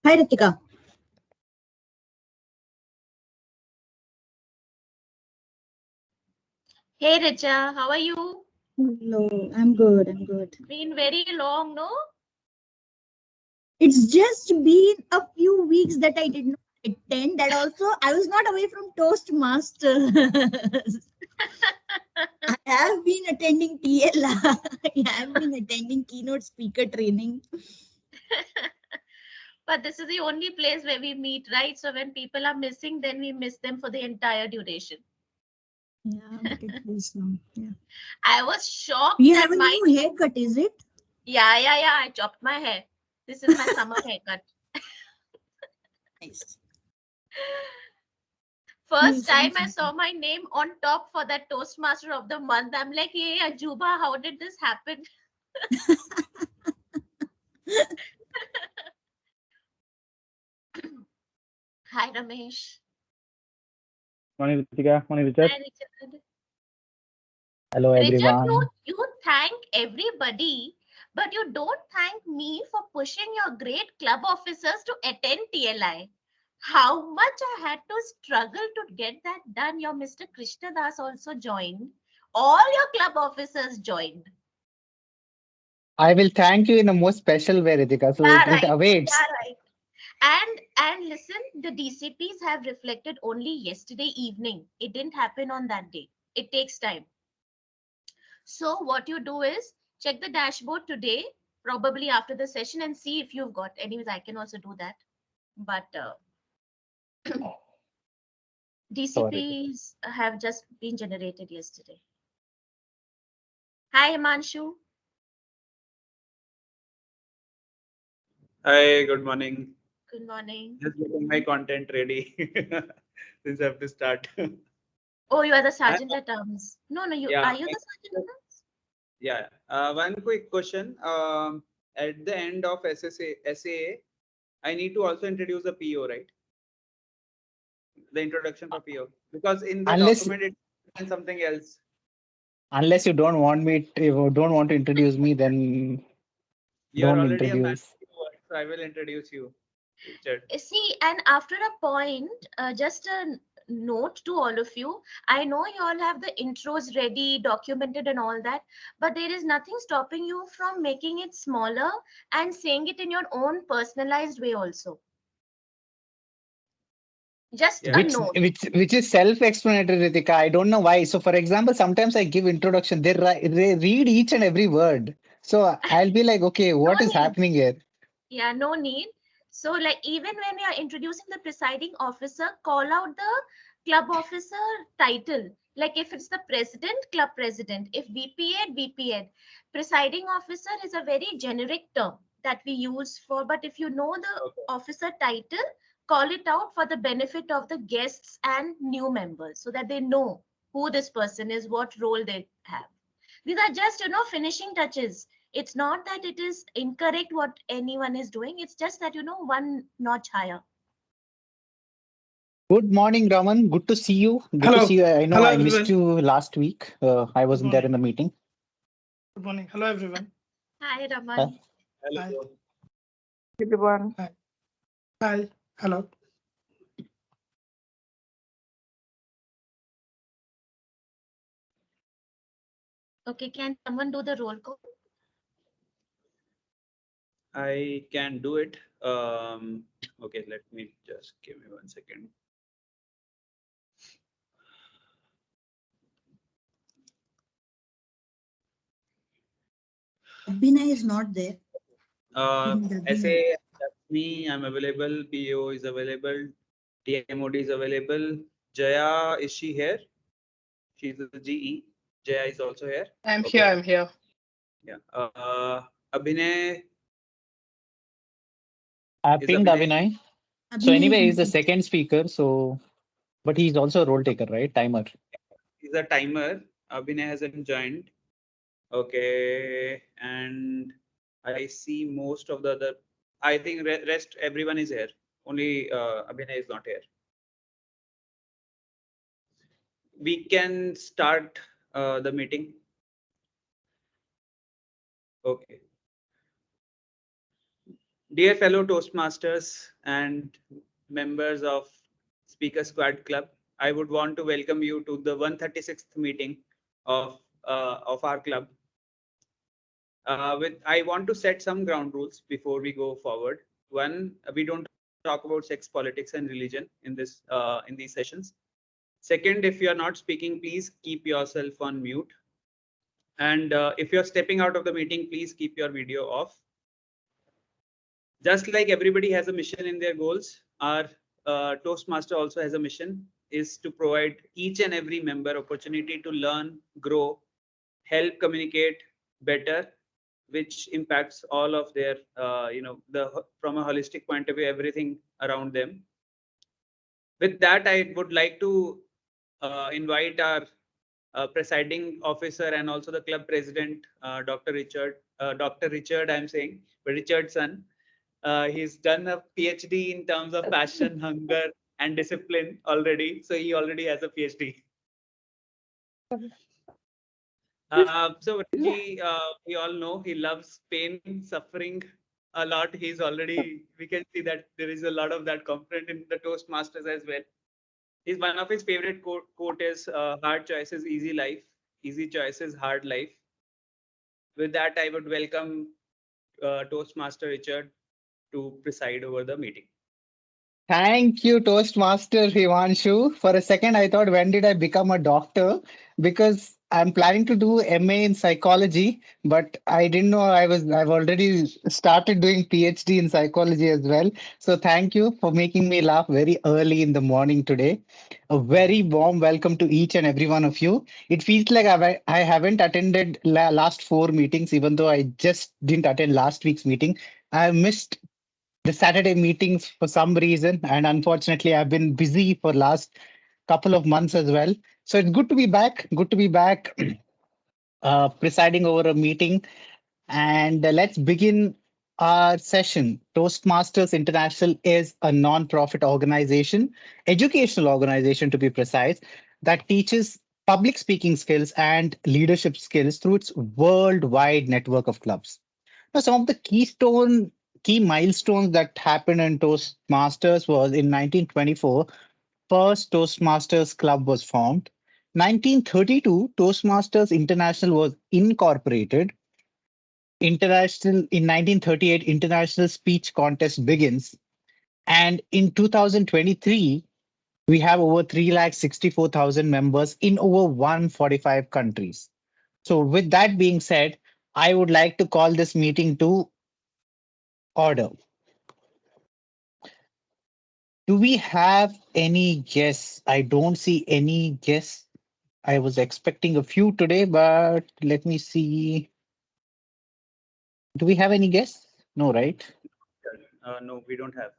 Hi, Ritika. Hey Richa, how are you? Hello, I'm good. I'm good. Been very long, no? It's just been a few weeks that I did not attend. That also, I was not away from Toastmasters. I have been attending TLR. I have been attending keynote speaker training. But this is the only place where we meet, right? So when people are missing, then we miss them for the entire duration. Yeah, but it is yeah. I was shocked You that have a new haircut, is it? Yeah. I chopped my hair. This is my summer haircut. Nice. First time I saw my name on top for that Toastmaster of the month. I'm like, hey, Ajuba, how did this happen? Hi, Ramesh. Morning, Ritika. Morning, Richard. Hi, Richard. Hello, Richard, everyone. you thank everybody, but you don't thank me for pushing your great club officers to attend TLI. How much I had to struggle to get that done. Your Mr. Krishna Das also joined. All your club officers joined. I will thank you in a most special way, Ritika. So Yeah, it right. awaits. Yeah, right. And listen, the DCPs have reflected only yesterday evening. It didn't happen on that day. It takes time. So what you do is check the dashboard today, probably after the session, and see if you've got. Anyways, I can also do that. But DCPs have just been generated yesterday. Hi, Himanshu. Hi, good morning. Good morning. Just getting my content ready since I have to start. Oh, you are the sergeant at arms. No, are you the sergeant at arms? Yeah. One quick question. At the end of SAA, I need to also introduce the PO, right? The introduction for PO, because in the document it's something else. Unless you don't want to introduce me, then You are don't already introduce. so I will introduce you, Richard. See, and after a point, just a note to all of you. I know you all have the intros ready, documented, and all that, but there is nothing stopping you from making it smaller and saying it in your own personalized way also. Just a note. Which is self-explanatory, Ritika. I don't know why. So, for example, sometimes I give introduction. They read each and every word. So I'll be like, okay, what is happening here? Yeah, no need. So, like, even when we are introducing the presiding officer, call out the club officer title. Like, if it's the president, club president. If VP Ed, VP Ed. Presiding officer is a very generic term that we use for, but if you know the officer title, call it out for the benefit of the guests and new members so that they know who this person is, what role they have. These are just, finishing touches. It's not that it is incorrect what anyone is doing. It's just that, one notch higher. Good morning, Raman. Good to see you. Good to see you. I know I missed you last week. I wasn't there in the meeting. Good morning. Hello, everyone. Hi, Raman. Hello. Hi. Everyone. Hi. Hi. Hello. Okay, can someone do the roll call? I can do it. Okay, let me just give me 1 second. Abhinay is not there. SA, that's me. I'm available. PO is available. TMOD is available. Jaya, is she here? She's the GE. Jaya is also here. I'm here. I'm here. Yeah. Abhinay. I pinged Abhinay. So anyway, he's the second speaker. So, but he's also a role taker, right? Timer. He's a timer. Abhinay hasn't joined. Okay, and I see most of the other. I think rest everyone is here. Only Abhinay is not here. We can start the meeting. Okay. Dear fellow Toastmasters and members of Speaker Squad Club, I would want to welcome you to the 136th meeting of our club. I want to set some ground rules before we go forward. One, we don't talk about sex, politics, and religion in these sessions. Second, if you are not speaking, please keep yourself on mute. And if you're stepping out of the meeting, please keep your video off. Just like everybody has a mission in their goals, our Toastmaster also has a mission, is to provide each and every member opportunity to learn, grow, help communicate better, which impacts all of their, from a holistic point of view, everything around them. With that, I would like to invite our presiding officer and also the club president, Dr. Richard. Dr. Richard, I'm saying, but Richardson. He's done a PhD in terms of passion, hunger, and discipline already. So he already has a PhD. So Reggie, we all know he loves pain, suffering a lot. We can see that there is a lot of that component in the Toastmasters as well. One of his favorite quote is hard choices, easy life, easy choices, hard life. With that, I would welcome Toastmaster Richard to preside over the meeting. Thank you, Toastmaster Himanshu. For a second, I thought, when did I become a doctor? Because I'm planning to do MA in psychology, but I didn't know I've already started doing PhD in psychology as well. So thank you for making me laugh very early in the morning today. A very warm welcome to each and every one of you. It feels like I haven't attended last four meetings, even though I just didn't attend last week's meeting. I missed the Saturday meetings for some reason, and unfortunately, I've been busy for last couple of months as well. So it's good to be back. Good to be back, presiding over a meeting, and let's begin our session. Toastmasters International is a non-profit organization, educational organization to be precise, that teaches public speaking skills and leadership skills through its worldwide network of clubs. Now, some of the key milestones that happened in Toastmasters was in 1924, first Toastmasters Club was formed. 1932, Toastmasters International was incorporated. International in 1938, International Speech Contest begins. And in 2023, we have over 364,000 members in over 145 countries. So with that being said, I would like to call this meeting to order. Do we have any guests? I don't see any guests. I was expecting a few today, but let me see. Do we have any guests? No, right? No, we don't have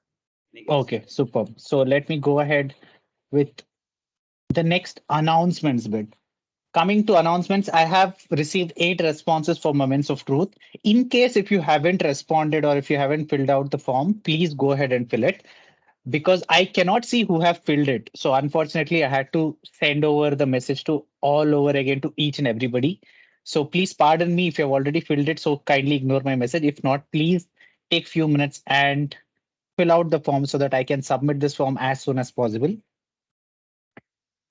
any guests. Okay, super. So let me go ahead with the next announcements bit. Coming to announcements, I have received 8 responses for Moments of Truth. In case if you haven't responded or if you haven't filled out the form, please go ahead and fill it, because I cannot see who have filled it. So unfortunately, I had to send over the message to all over again to each and everybody. So please pardon me if you have already filled it. So kindly ignore my message. If not, please take few minutes and fill out the form so that I can submit this form as soon as possible.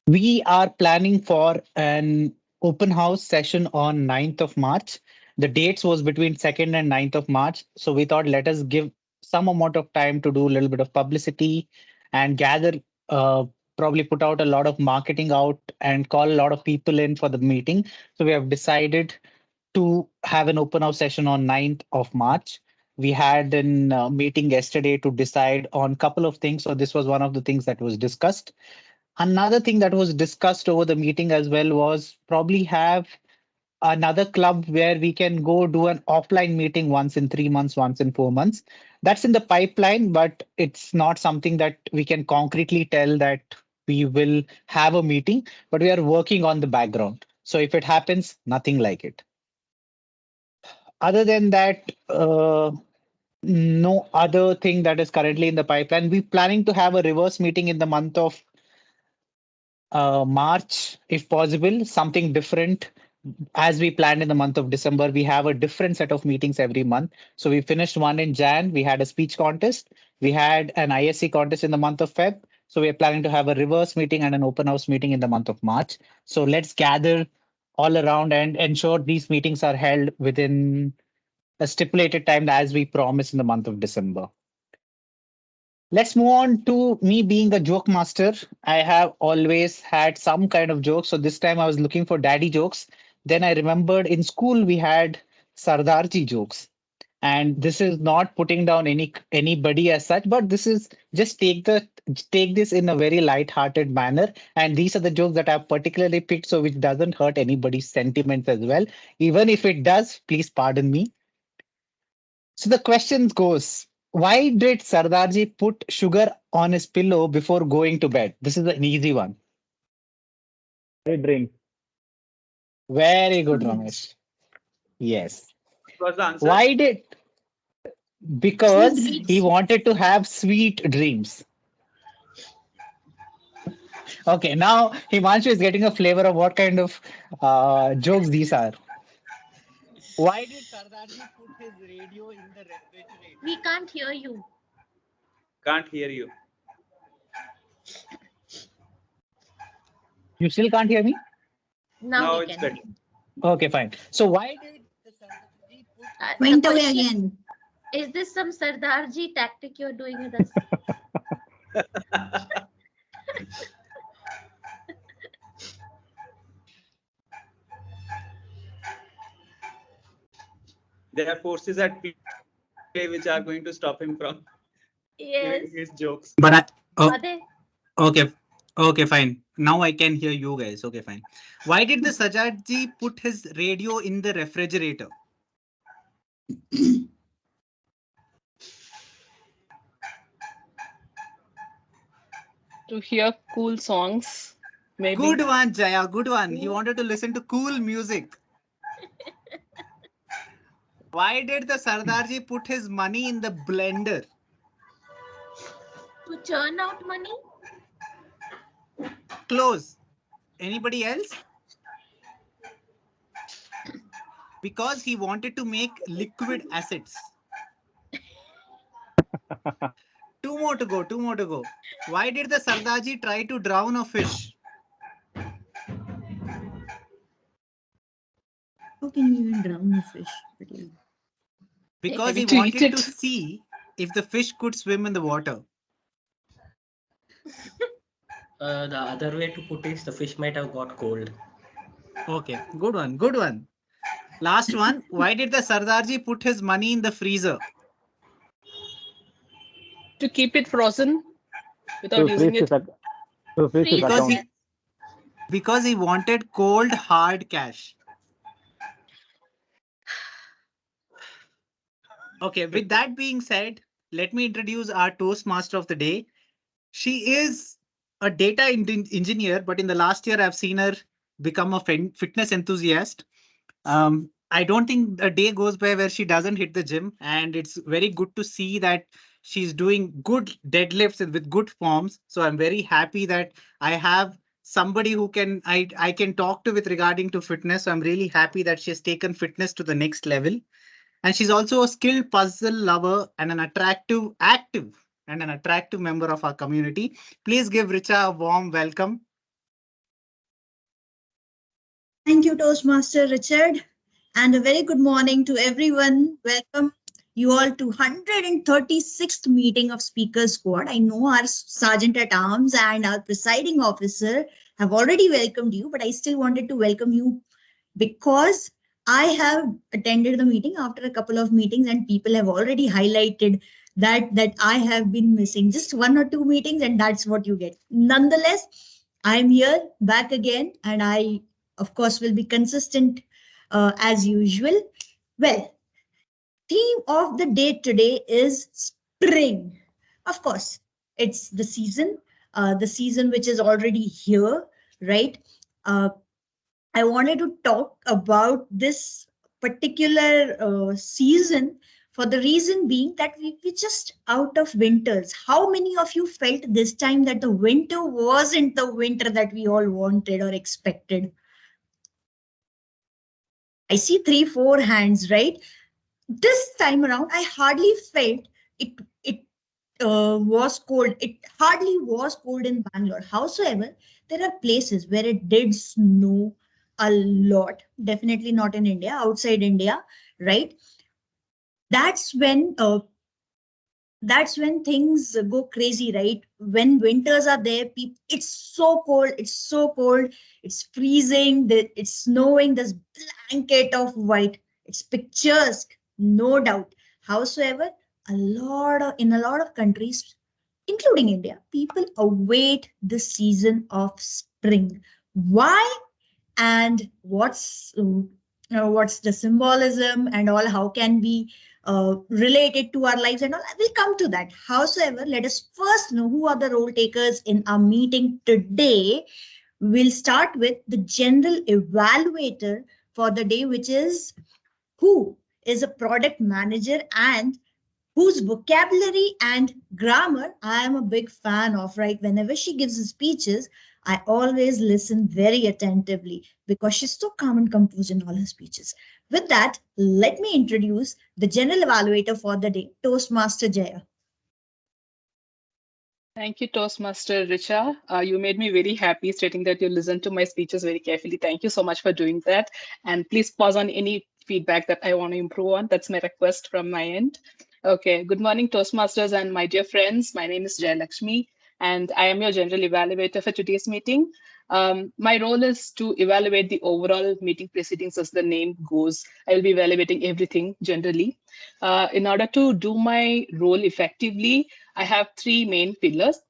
We are planning for an open house session on 9th of March. The dates was between 2nd and 9th of March. So we thought, let us give some amount of time to do a little bit of publicity and gather, probably put out a lot of marketing out and call a lot of people in for the meeting. So we have decided to have an open house session on 9th of March. We had a meeting yesterday to decide on a couple of things. So this was one of the things that was discussed. Another thing that was discussed over the meeting as well was probably have another club where we can go do an offline meeting once in 3 months, once in 4 months. That's in the pipeline, but it's not something that we can concretely tell that we will have a meeting, but we are working on the background. So if it happens, nothing like it. Other than that, no other thing that is currently in the pipeline. We're planning to have a reverse meeting in the month of March, if possible, something different. as we planned in the month of December, we have a different set of meetings every month. So we finished one in Jan. We had a speech contest. We had an ISC contest in the month of Feb. So we are planning to have a reverse meeting and an open house meeting in the month of March. So let's gather all around and ensure these meetings are held within a stipulated time as we promised in the month of December. Let's move on to me being a joke master. I have always had some kind of jokes. So this time I was looking for daddy jokes. Then I remembered in school we had Sardarji jokes. And this is not putting down anybody as such, but this is just take this in a very light-hearted manner. And these are the jokes that I've particularly picked, so which doesn't hurt anybody's sentiments as well. Even if it does, please pardon me. So the question goes, why did Sardarji put sugar on his pillow before going to bed? This is an easy one. Drink. Very good, Ramesh. Yes. What's the answer? Why did? Because he wanted to have sweet dreams. Okay, now Himanshu is getting a flavor of what kind of jokes these are. Why did Sardarji put his radio in the refrigerator? We can't hear you. Can't hear you. You still can't hear me? Now we it's can. better. Okay, fine. So why did the Sardarji put The Went away question, again. is this some Sardarji tactic you're doing with us? There are forces at play which are going to stop him from Yes. giving his jokes. But Are they? okay, fine. Now I can hear you guys. Okay, fine. Why did the Sajadji put his radio in the refrigerator? To hear cool songs, maybe. Good one, Jaya. Good one. He wanted to listen to cool music. Why did the Sardarji put his money in the blender? To churn out money? Close. Anybody else? Because he wanted to make liquid assets. Two more to go. Why did the Sardarji try to drown a fish? How can you even drown a fish? Because he Maybe to eat wanted to it. see if the fish could swim in the water. The other way to put it is the fish might have got cold. Okay, good one. Last one. Why did the Sardarji put his money in the freezer? To keep it frozen without using it. Because he wanted cold hard cash. Okay, with that being said, let me introduce our Toastmaster of the day. She is a data engineer, but in the last year, I've seen her become a fitness enthusiast. I don't think a day goes by where she doesn't hit the gym, and it's very good to see that she's doing good deadlifts with good forms. So I'm very happy that I have somebody who I can talk to with regarding to fitness. So I'm really happy that she has taken fitness to the next level. And she's also a skilled puzzle lover and an active member of our community. Please give Richa a warm welcome. Thank you, Toastmaster Richard. And a very good morning to everyone. Welcome you all to 136th meeting of Speakers Squad. I know our Sergeant at Arms and our presiding officer have already welcomed you, but I still wanted to welcome you because I have attended the meeting after a couple of meetings and people have already highlighted that I have been missing just 1 or 2 meetings, and that's what you get. Nonetheless, I'm here back again, and I, of course, will be consistent as usual. Well, theme of the day today is spring. Of course, it's the season which is already here, right? I wanted to talk about this particular season for the reason being that we're just out of winters. How many of you felt this time that the winter wasn't the winter that we all wanted or expected? I see 3-4 hands, right? This time around, I hardly felt it was cold. It hardly was cold in Bangalore. Howsoever, there are places where it did snow a lot. Definitely not in India, outside India, right? That's when uh, that's when things go crazy, right? When winters are there, it's so cold, it's freezing, it's snowing, this blanket of white. It's picturesque, no doubt. Howsoever, in a lot of countries, including India, people await the season of spring. Why? And what's the symbolism and all, how can we relate it to our lives and all. I will come to that. Howsoever, let us first know who are the role takers in our meeting today. We'll start with the general evaluator for the day, which is who is a product manager and whose vocabulary and grammar I am a big fan of, right? Whenever she gives speeches, I always listen very attentively because she's so calm and composed in all her speeches. With that, let me introduce the general evaluator for the day, Toastmaster Jaya. Thank you, Toastmaster Richa. You made me very happy stating that you listened to my speeches very carefully. Thank you so much for doing that. And please pause on any feedback that I want to improve on. That's my request from my end. Okay, good morning, Toastmasters and my dear friends. My name is Jaya Lakshmi, and I am your general evaluator for today's meeting. My role is to evaluate the overall meeting proceedings as the name goes. I will be evaluating everything generally. In order to do my role effectively, I have three main pillars.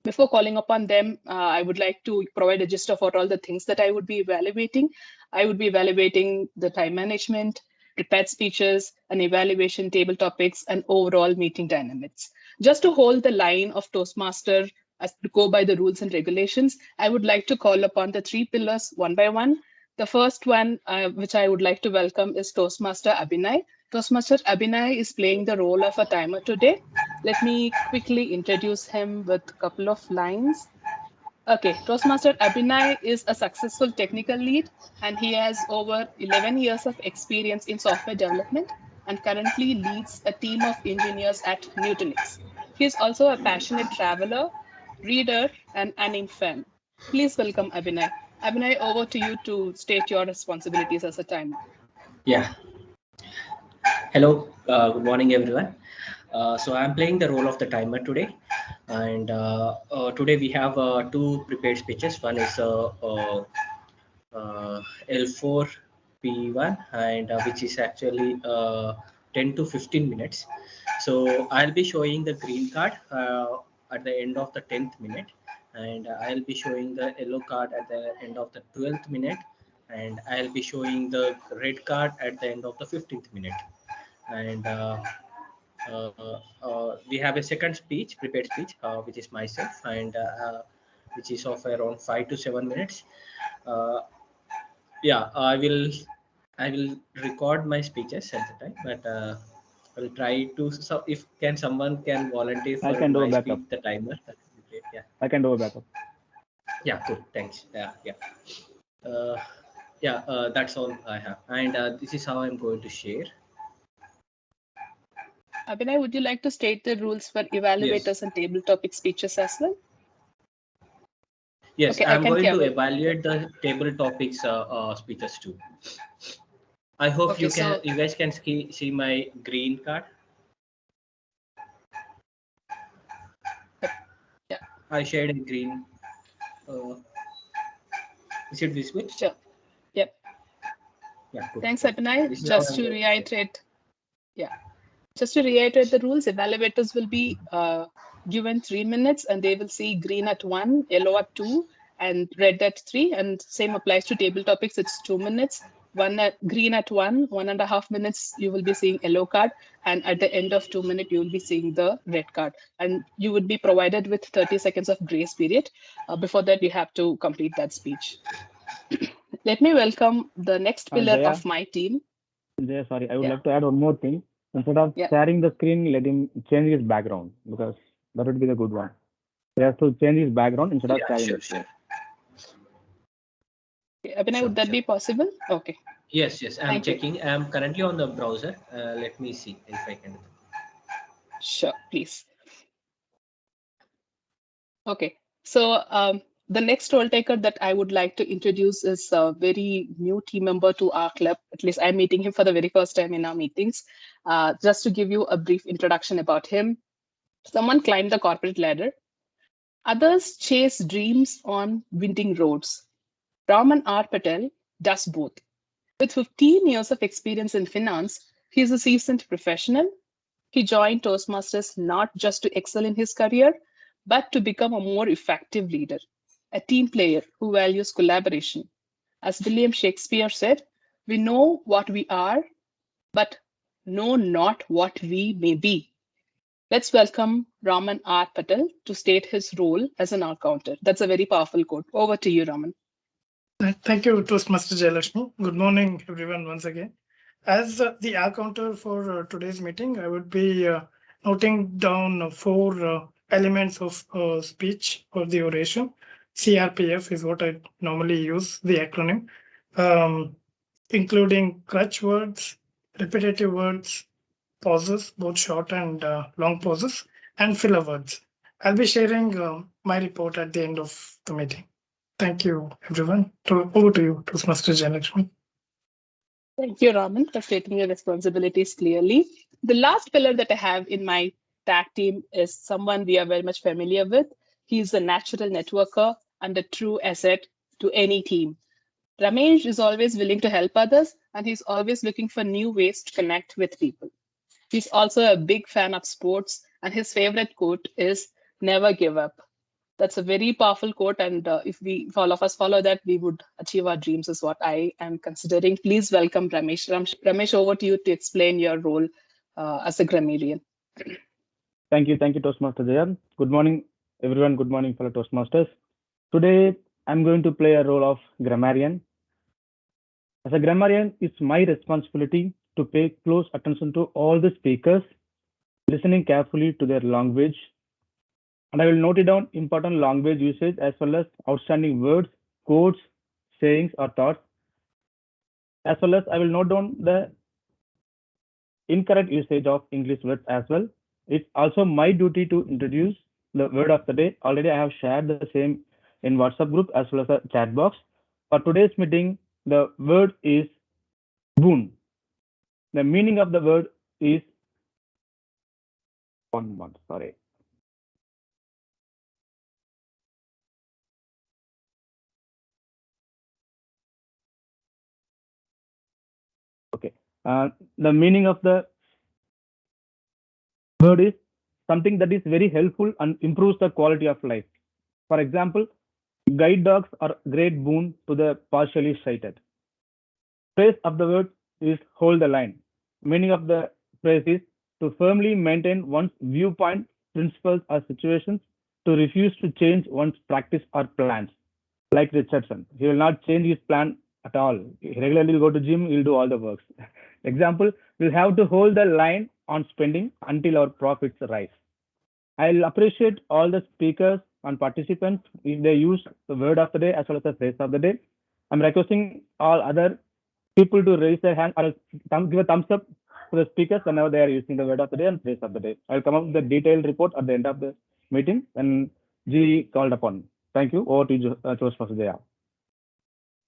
Before calling upon them, I would like to provide a gist of what all the things that I would be evaluating. I would be evaluating the time management, prepared speeches, an evaluation table topics, and overall meeting dynamics. Just to hold the line of Toastmaster as to go by the rules and regulations, I would like to call upon the three pillars one by one. The first one, which I would like to welcome, is Toastmaster Abhinay. Toastmaster Abhinay is playing the role of a timer today. Let me quickly introduce him with a couple of lines. Okay, Toastmaster Abhinay is a successful technical lead, and he has over 11 years of experience in software development and currently leads a team of engineers at Nutanix. He is also a passionate traveler, reader, and anime fan. Please welcome Abhinay. Abhinay, over to you to state your responsibilities as a timer. Yeah. Hello, good morning, everyone. So I'm playing the role of the timer today, and today we have two prepared speeches. One is L4P1, and which is actually 10 to 15 minutes. So I'll be showing the green card at the end of the 10th minute, and I'll be showing the yellow card at the end of the 12th minute, and I'll be showing the red card at the end of the 15th minute. And we have a second speech, prepared speech, which is myself, and which is of around 5 to 7 minutes. Yeah, I will record my speeches at the time, but I will try to. So if someone can volunteer for my speech, the timer, that would be great. Yeah, I can do a backup. Yeah, cool. Thanks. That's all I have, and this is how I'm going to share. Abhinay, would you like to state the rules for evaluators Yes. and table topic speeches as well? Yes, Okay, I'm going to evaluate the table topics speeches too. I hope Okay, you guys can see my green card. Yeah. I shared a green. Is it visible? Sure. Yep. Yeah. Cool. Thanks, Abhinay. Just to reiterate the rules, evaluators will be given 3 minutes and they will see green at 1, yellow at 2, and red at 3. And same applies to table topics. It's 2 minutes. Green at 1.5 minutes, you will be seeing yellow card. And at the end of 2 minutes, you will be seeing the red card. And you would be provided with 30 seconds of grace period. Before that, you have to complete that speech. Let me welcome the next pillar Jaya, of my team. Jaya, sorry, I would like to add one more thing. Instead of Yeah. sharing the screen, let him change his background because that would be the good one. He has to change his background instead of sharing the screen. Abhinay, would that be possible? Okay. Yes, yes, I'm Thank you. checking. I'm currently on the browser. Let me see if I can. Sure, please. Okay, so the next role taker that I would like to introduce is a very new team member to our club. At least I'm meeting him for the very first time in our meetings. Just to give you a brief introduction about him, someone climbed the corporate ladder. Others chase dreams on winding roads. Raman R. Patel does both. With 15 years of experience in finance, he is a seasoned professional. He joined Toastmasters not just to excel in his career, but to become a more effective leader, a team player who values collaboration. As William Shakespeare said, we know what we are, but know not what we may be. Let's welcome Raman R. Patel to state his role as an outcounter. That's a very powerful quote. Over to you, Raman. Thank you, Toastmaster Jayalakshmi. Good morning, everyone, once again. As the air counter for today's meeting, I would be noting down four elements of speech or the oration. CRPF is what I normally use, the acronym, including crutch words, repetitive words, pauses, both short and long pauses, and filler words. I'll be sharing my report at the end of the meeting. Thank you, everyone. Over to you, Toastmaster Jayalakshmi. Thank you, Raman, for stating your responsibilities clearly. The last pillar that I have in my tag team is someone we are very much familiar with. He's a natural networker and a true asset to any team. Ramesh is always willing to help others, and he's always looking for new ways to connect with people. He's also a big fan of sports, and his favorite quote is never give up. That's a very powerful quote, and if all of us follow that, we would achieve our dreams, is what I am considering. Please welcome Ramesh. Ramesh, over to you to explain your role as a grammarian. Thank you, Toastmaster Jaya. Good morning, everyone. Good morning, fellow Toastmasters. Today, I'm going to play a role of grammarian. As a grammarian, it's my responsibility to pay close attention to all the speakers, listening carefully to their language, and I will note it down important language usage as well as outstanding words, quotes, sayings, or thoughts, as well as I will note down the incorrect usage of English words as well. It's also my duty to introduce the word of the day. Already I have shared the same in WhatsApp group as well as the chat box. For today's meeting, the word is boon. The meaning of the word is sorry. Okay. The meaning of the word is something that is very helpful and improves the quality of life. For example, guide dogs are great boon to the partially sighted. Phrase of the word is hold the line. Meaning of the phrase is to firmly maintain one's viewpoint, principles, or situations, to refuse to change one's practice or plans. Like Richardson, he will not change his plan at all. He regularly will go to gym, he'll do all the works. Example, we'll have to hold the line on spending until our profits rise. I'll appreciate all the speakers and participants if they use the word of the day as well as the phrase of the day. I'm requesting all other people to raise their hand or give a thumbs up to the speakers whenever they are using the word of the day and phrase of the day. I'll come up with the detailed report at the end of the meeting when G called upon. Thank you. Over to you, Toastmaster Jaya.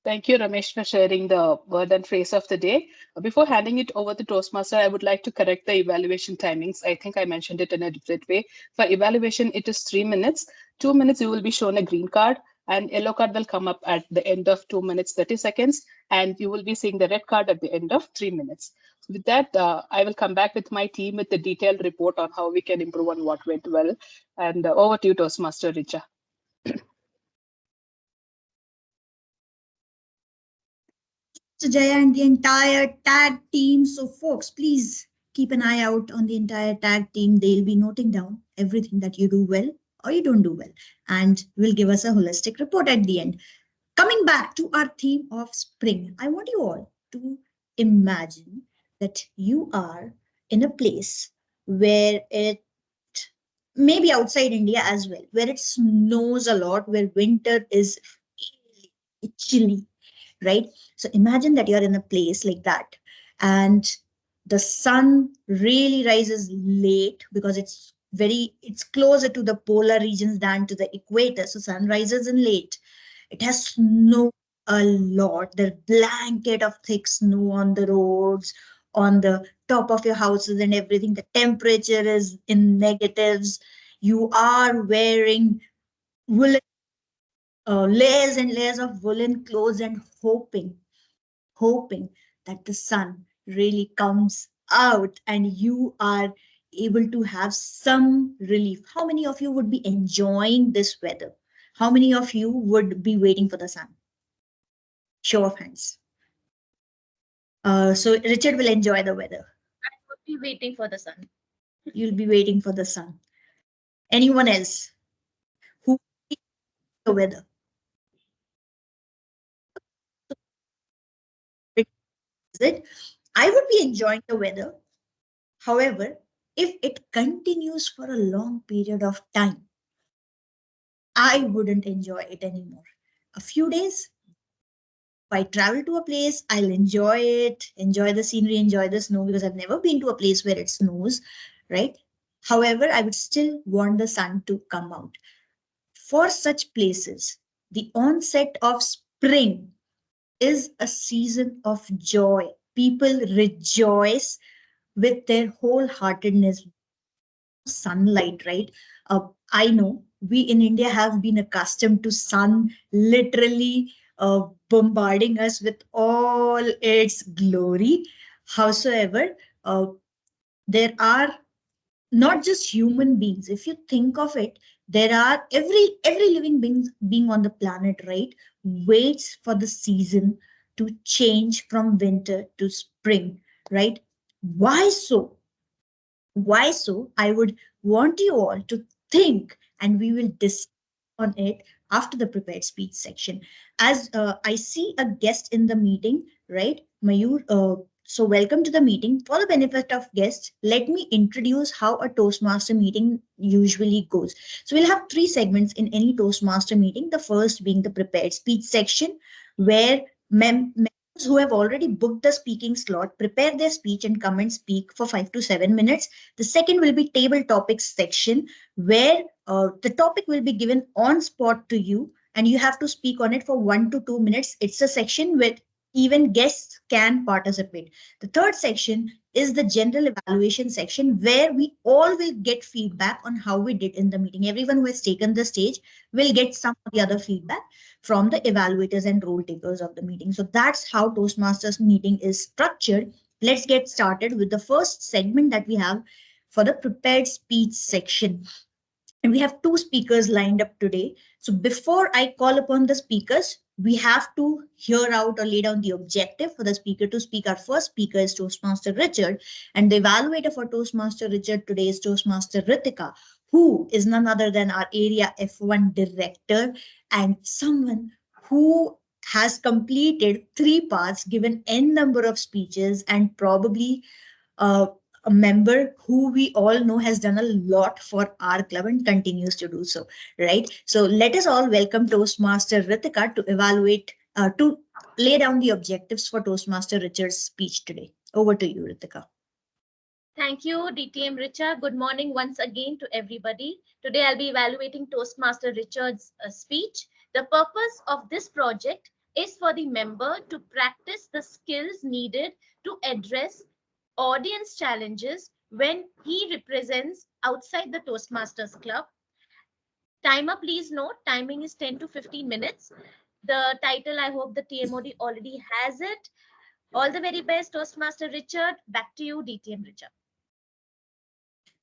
Thank you, Ramesh, for sharing the word and phrase of the day. Before handing it over to Toastmaster, I would like to correct the evaluation timings. I think I mentioned it in a different way. For evaluation, it is 3 minutes. 2 minutes, you will be shown a green card, and yellow card will come up at the end of 2 minutes, 30 seconds, and you will be seeing the red card at the end of 3 minutes. So with that, I will come back with my team with the detailed report on how we can improve on what went well. And over to you, Toastmaster Richa. So Jaya and the entire tag team. So folks, please keep an eye out on the entire tag team. They'll be noting down everything that you do well or you don't do well, and will give us a holistic report at the end. Coming back to our theme of spring, I want you all to imagine that you are in a place where it maybe outside India as well, where it snows a lot, where winter is chilly. right? So imagine that you're in a place like that, and the sun really rises late because it's closer to the polar regions than to the equator. So sun rises in late. It has snow a lot. There's blanket of thick snow on the roads, on the top of your houses and everything. The temperature is in negatives. You are wearing woolen layers and layers of woolen clothes and hoping that the sun really comes out and you are able to have some relief. How many of you would be enjoying this weather? How many of you would be waiting for the sun? Show of hands. So Richard will enjoy the weather. I would be waiting for the sun. You'll be waiting for the sun. Anyone else who the weather? Is it? I would be enjoying the weather. However, if it continues for a long period of time, I wouldn't enjoy it anymore. A few days, if I travel to a place, I'll enjoy it, enjoy the scenery, enjoy the snow, because I've never been to a place where it snows, right? However, I would still want the sun to come out. For such places, the onset of spring is a season of joy. People rejoice with their wholeheartedness. Sunlight, right? I know we in India have been accustomed to sun literally bombarding us with all its glory. Howsoever, there are not just human beings. If you think of it, there are every living being on the planet, right, waits for the season to change from winter to spring, right? Why so? Why so? I would want you all to think, and we will discuss on it after the prepared speech section. As I see a guest in the meeting, right, Mayur? So welcome to the meeting. For the benefit of guests, let me introduce how a Toastmaster meeting usually goes. So we'll have three segments in any Toastmaster meeting. The first being the prepared speech section, where members who have already booked the speaking slot prepare their speech and come and speak for 5 to 7 minutes. The second will be table topics section, where the topic will be given on spot to you and you have to speak on it for 1 to 2 minutes. It's a section where even guests can participate. The third section is the general evaluation section, where we all will get feedback on how we did in the meeting. Everyone who has taken the stage will get some of the other feedback from the evaluators and role takers of the meeting. So that's how Toastmasters meeting is structured. Let's get started with the first segment that we have for the prepared speech section. And we have two speakers lined up today. So before I call upon the speakers, we have to hear out or lay down the objective for the speaker to speak. Our first speaker is Toastmaster Richard, and the evaluator for Toastmaster Richard today is Toastmaster Ritika, who is none other than our area F1 director and someone who has completed 3 parts, given n number of speeches, and probably a member who we all know has done a lot for our club and continues to do so, right? So let us all welcome Toastmaster Ritika to evaluate, to lay down the objectives for Toastmaster Richard's speech today. Over to you, Ritika. Thank you, DTM Richa. Good morning once again to everybody. Today I'll be evaluating Toastmaster Richard's speech. The purpose of this project is for the member to practice the skills needed to address audience challenges when he represents outside the Toastmasters Club. Timer, please note, timing is 10 to 15 minutes. The title, I hope the TMOD already has it. All the very best, Toastmaster Richard. Back to you, DTM Richard.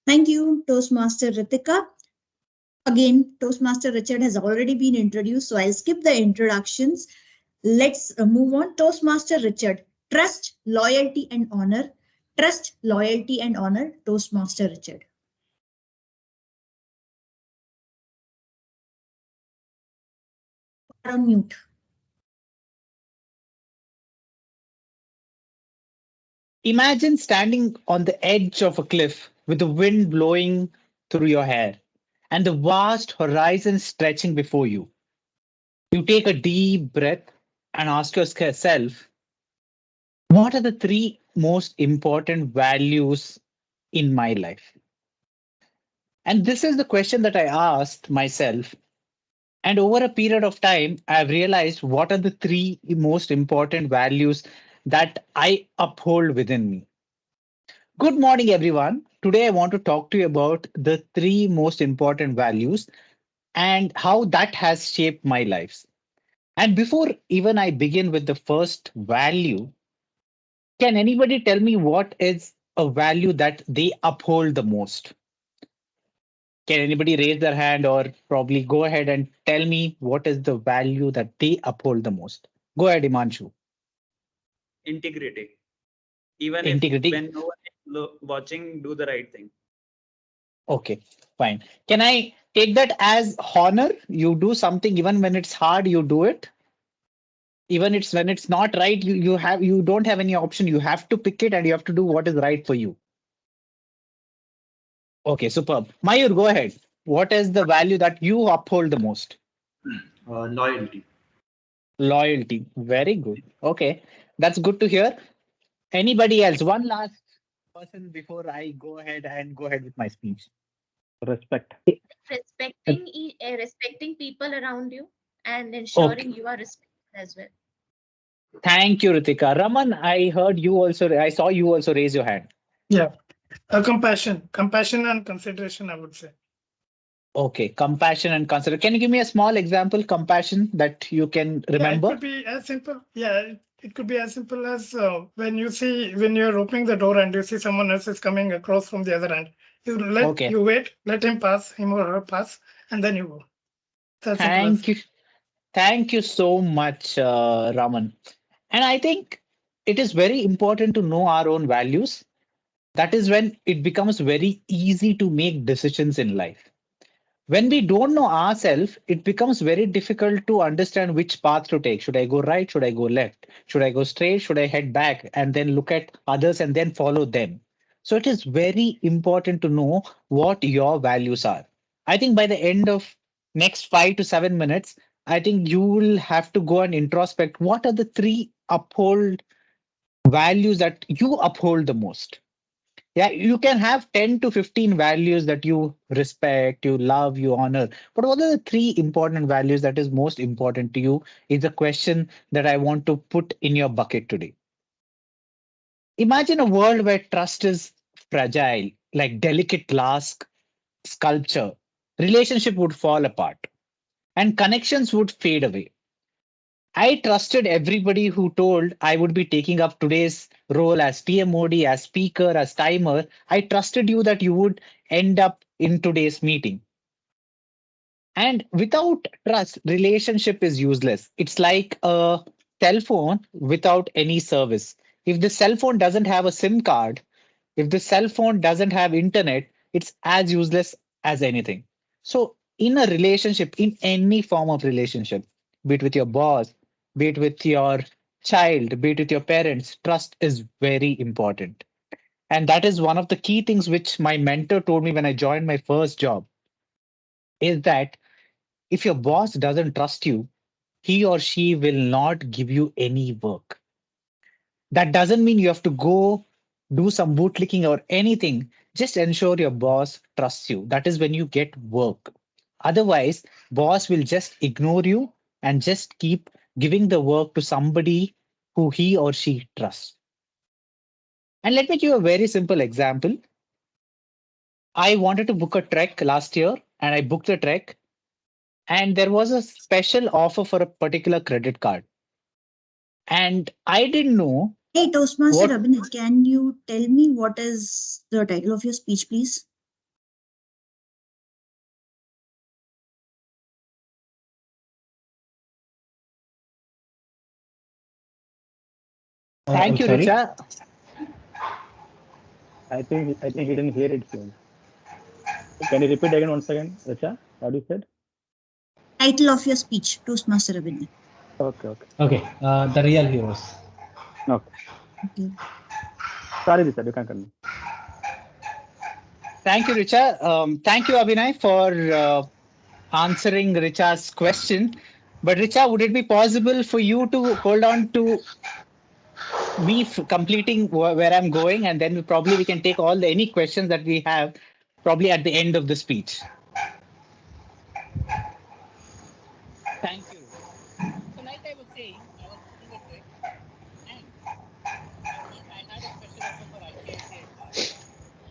Thank you, Toastmaster Ritika. Again, Toastmaster Richard has already been introduced, so I'll skip the introductions. Let's move on. Toastmaster Richard, trust, loyalty, and honor. Trust, loyalty, and honor. Toastmaster Richard. On mute. Imagine standing on the edge of a cliff with the wind blowing through your hair and the vast horizon stretching before you. You take a deep breath and ask yourself, what are the three most important values in my life? And this is the question that I asked myself. And over a period of time, I've realized what are the three most important values that I uphold within me. Good morning, everyone. Today, I want to talk to you about the three most important values and how that has shaped my life. And before even I begin with the first value, can anybody tell me what is a value that they uphold the most? Can anybody raise their hand or probably go ahead and tell me what is the value that they uphold the most? Go ahead, Imanshu. Integrity. Even if Integrity. when no one is watching, do the right thing. Okay, fine. Can I take that as honor? You do something even when it's hard, you do it. Even it's when it's not right, you don't have any option. You have to pick it and you have to do what is right for you. Okay, superb. Mayur, go ahead. What is the value that you uphold the most? Loyalty. Loyalty. Very good. Okay, that's good to hear. Anybody else? One last person before I go ahead with my speech. Respect. Respecting people around you and ensuring Okay. you are respected as well. Thank you, Ritika. Raman, I saw you also raise your hand. Yeah. Compassion and consideration, I would say. Okay, compassion and consider. Can you give me a small example, compassion that you can Yeah, it remember? could be as simple. Yeah, it could be as simple as when you're opening the door and you see someone else is coming across from the other end. Okay. You wait, let him pass, him or her pass, and then you go. It's as simple as. Thank you. Thank you so much, Raman. And I think it is very important to know our own values. That is when it becomes very easy to make decisions in life. When we don't know ourselves, it becomes very difficult to understand which path to take. Should I go right? Should I go left? Should I go straight? Should I head back and then look at others and then follow them? So it is very important to know what your values are. I think by the end of next 5 to 7 minutes, I think you will have to go and introspect what are the three uphold values that you uphold the most. Yeah, you can have 10 to 15 values that you respect, you love, you honor. But what are the three important values that is most important to you is the question that I want to put in your bucket today. Imagine a world where trust is fragile, like delicate glass sculpture. Relationship would fall apart and connections would fade away. I trusted everybody who told I would be taking up today's role as TMOD, as speaker, as timer. I trusted you that you would end up in today's meeting. And without trust, relationship is useless. It's like a cell phone without any service. If the cell phone doesn't have a SIM card, if the cell phone doesn't have internet, it's as useless as anything. So, in a relationship, in any form of relationship, be it with your boss, be it with your child, be it with your parents, trust is very important. And that is one of the key things which my mentor told me when I joined my first job is that if your boss doesn't trust you, he or she will not give you any work. That doesn't mean you have to go do some bootlicking or anything. Just ensure your boss trusts you. That is when you get work. Otherwise, boss will just ignore you and just keep giving the work to somebody who he or she trusts. And let me give you a very simple example. I wanted to book a trek last year and I booked the trek and there was a special offer for a particular credit card. And I didn't know Hey, Toastmaster what. Abhinay, can you tell me what is the title of your speech, please? Thank I'm you, sorry. Richa. I think he didn't hear it. Soon. Can you repeat again once again, Richa? What you said? Title of your speech, Toastmaster Abhinay. Okay, okay, Okay, the real heroes. okay. Okay. Sorry, Richa, you can continue. Thank you, Richa. Thank you, Abhinay, for answering Richa's question. But Richa, would it be possible for you to hold on to me completing where I'm going, and then probably we can take all the any questions that we have probably at the end of the speech. Thank you. So, like I was saying, I was booking a trek, and I had a special offer for ICICI card.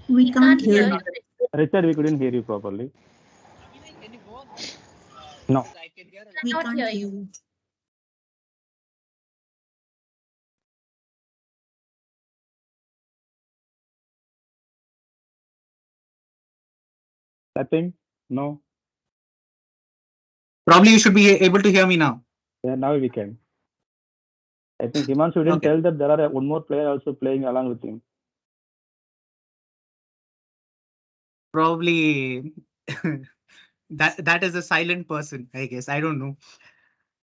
We We can't can't hear hear you. you. Richard, we couldn't hear you properly. Vinay, can you go on mute? No. Because I can hear a lot. We Cannot can't hear hear you. you. Nothing? No. Probably you should be able to hear me now. Yeah, now we can. I think Himanshu didn't Okay. tell that there are one more player also playing along with him. Probably that is a silent person, I guess. I don't know.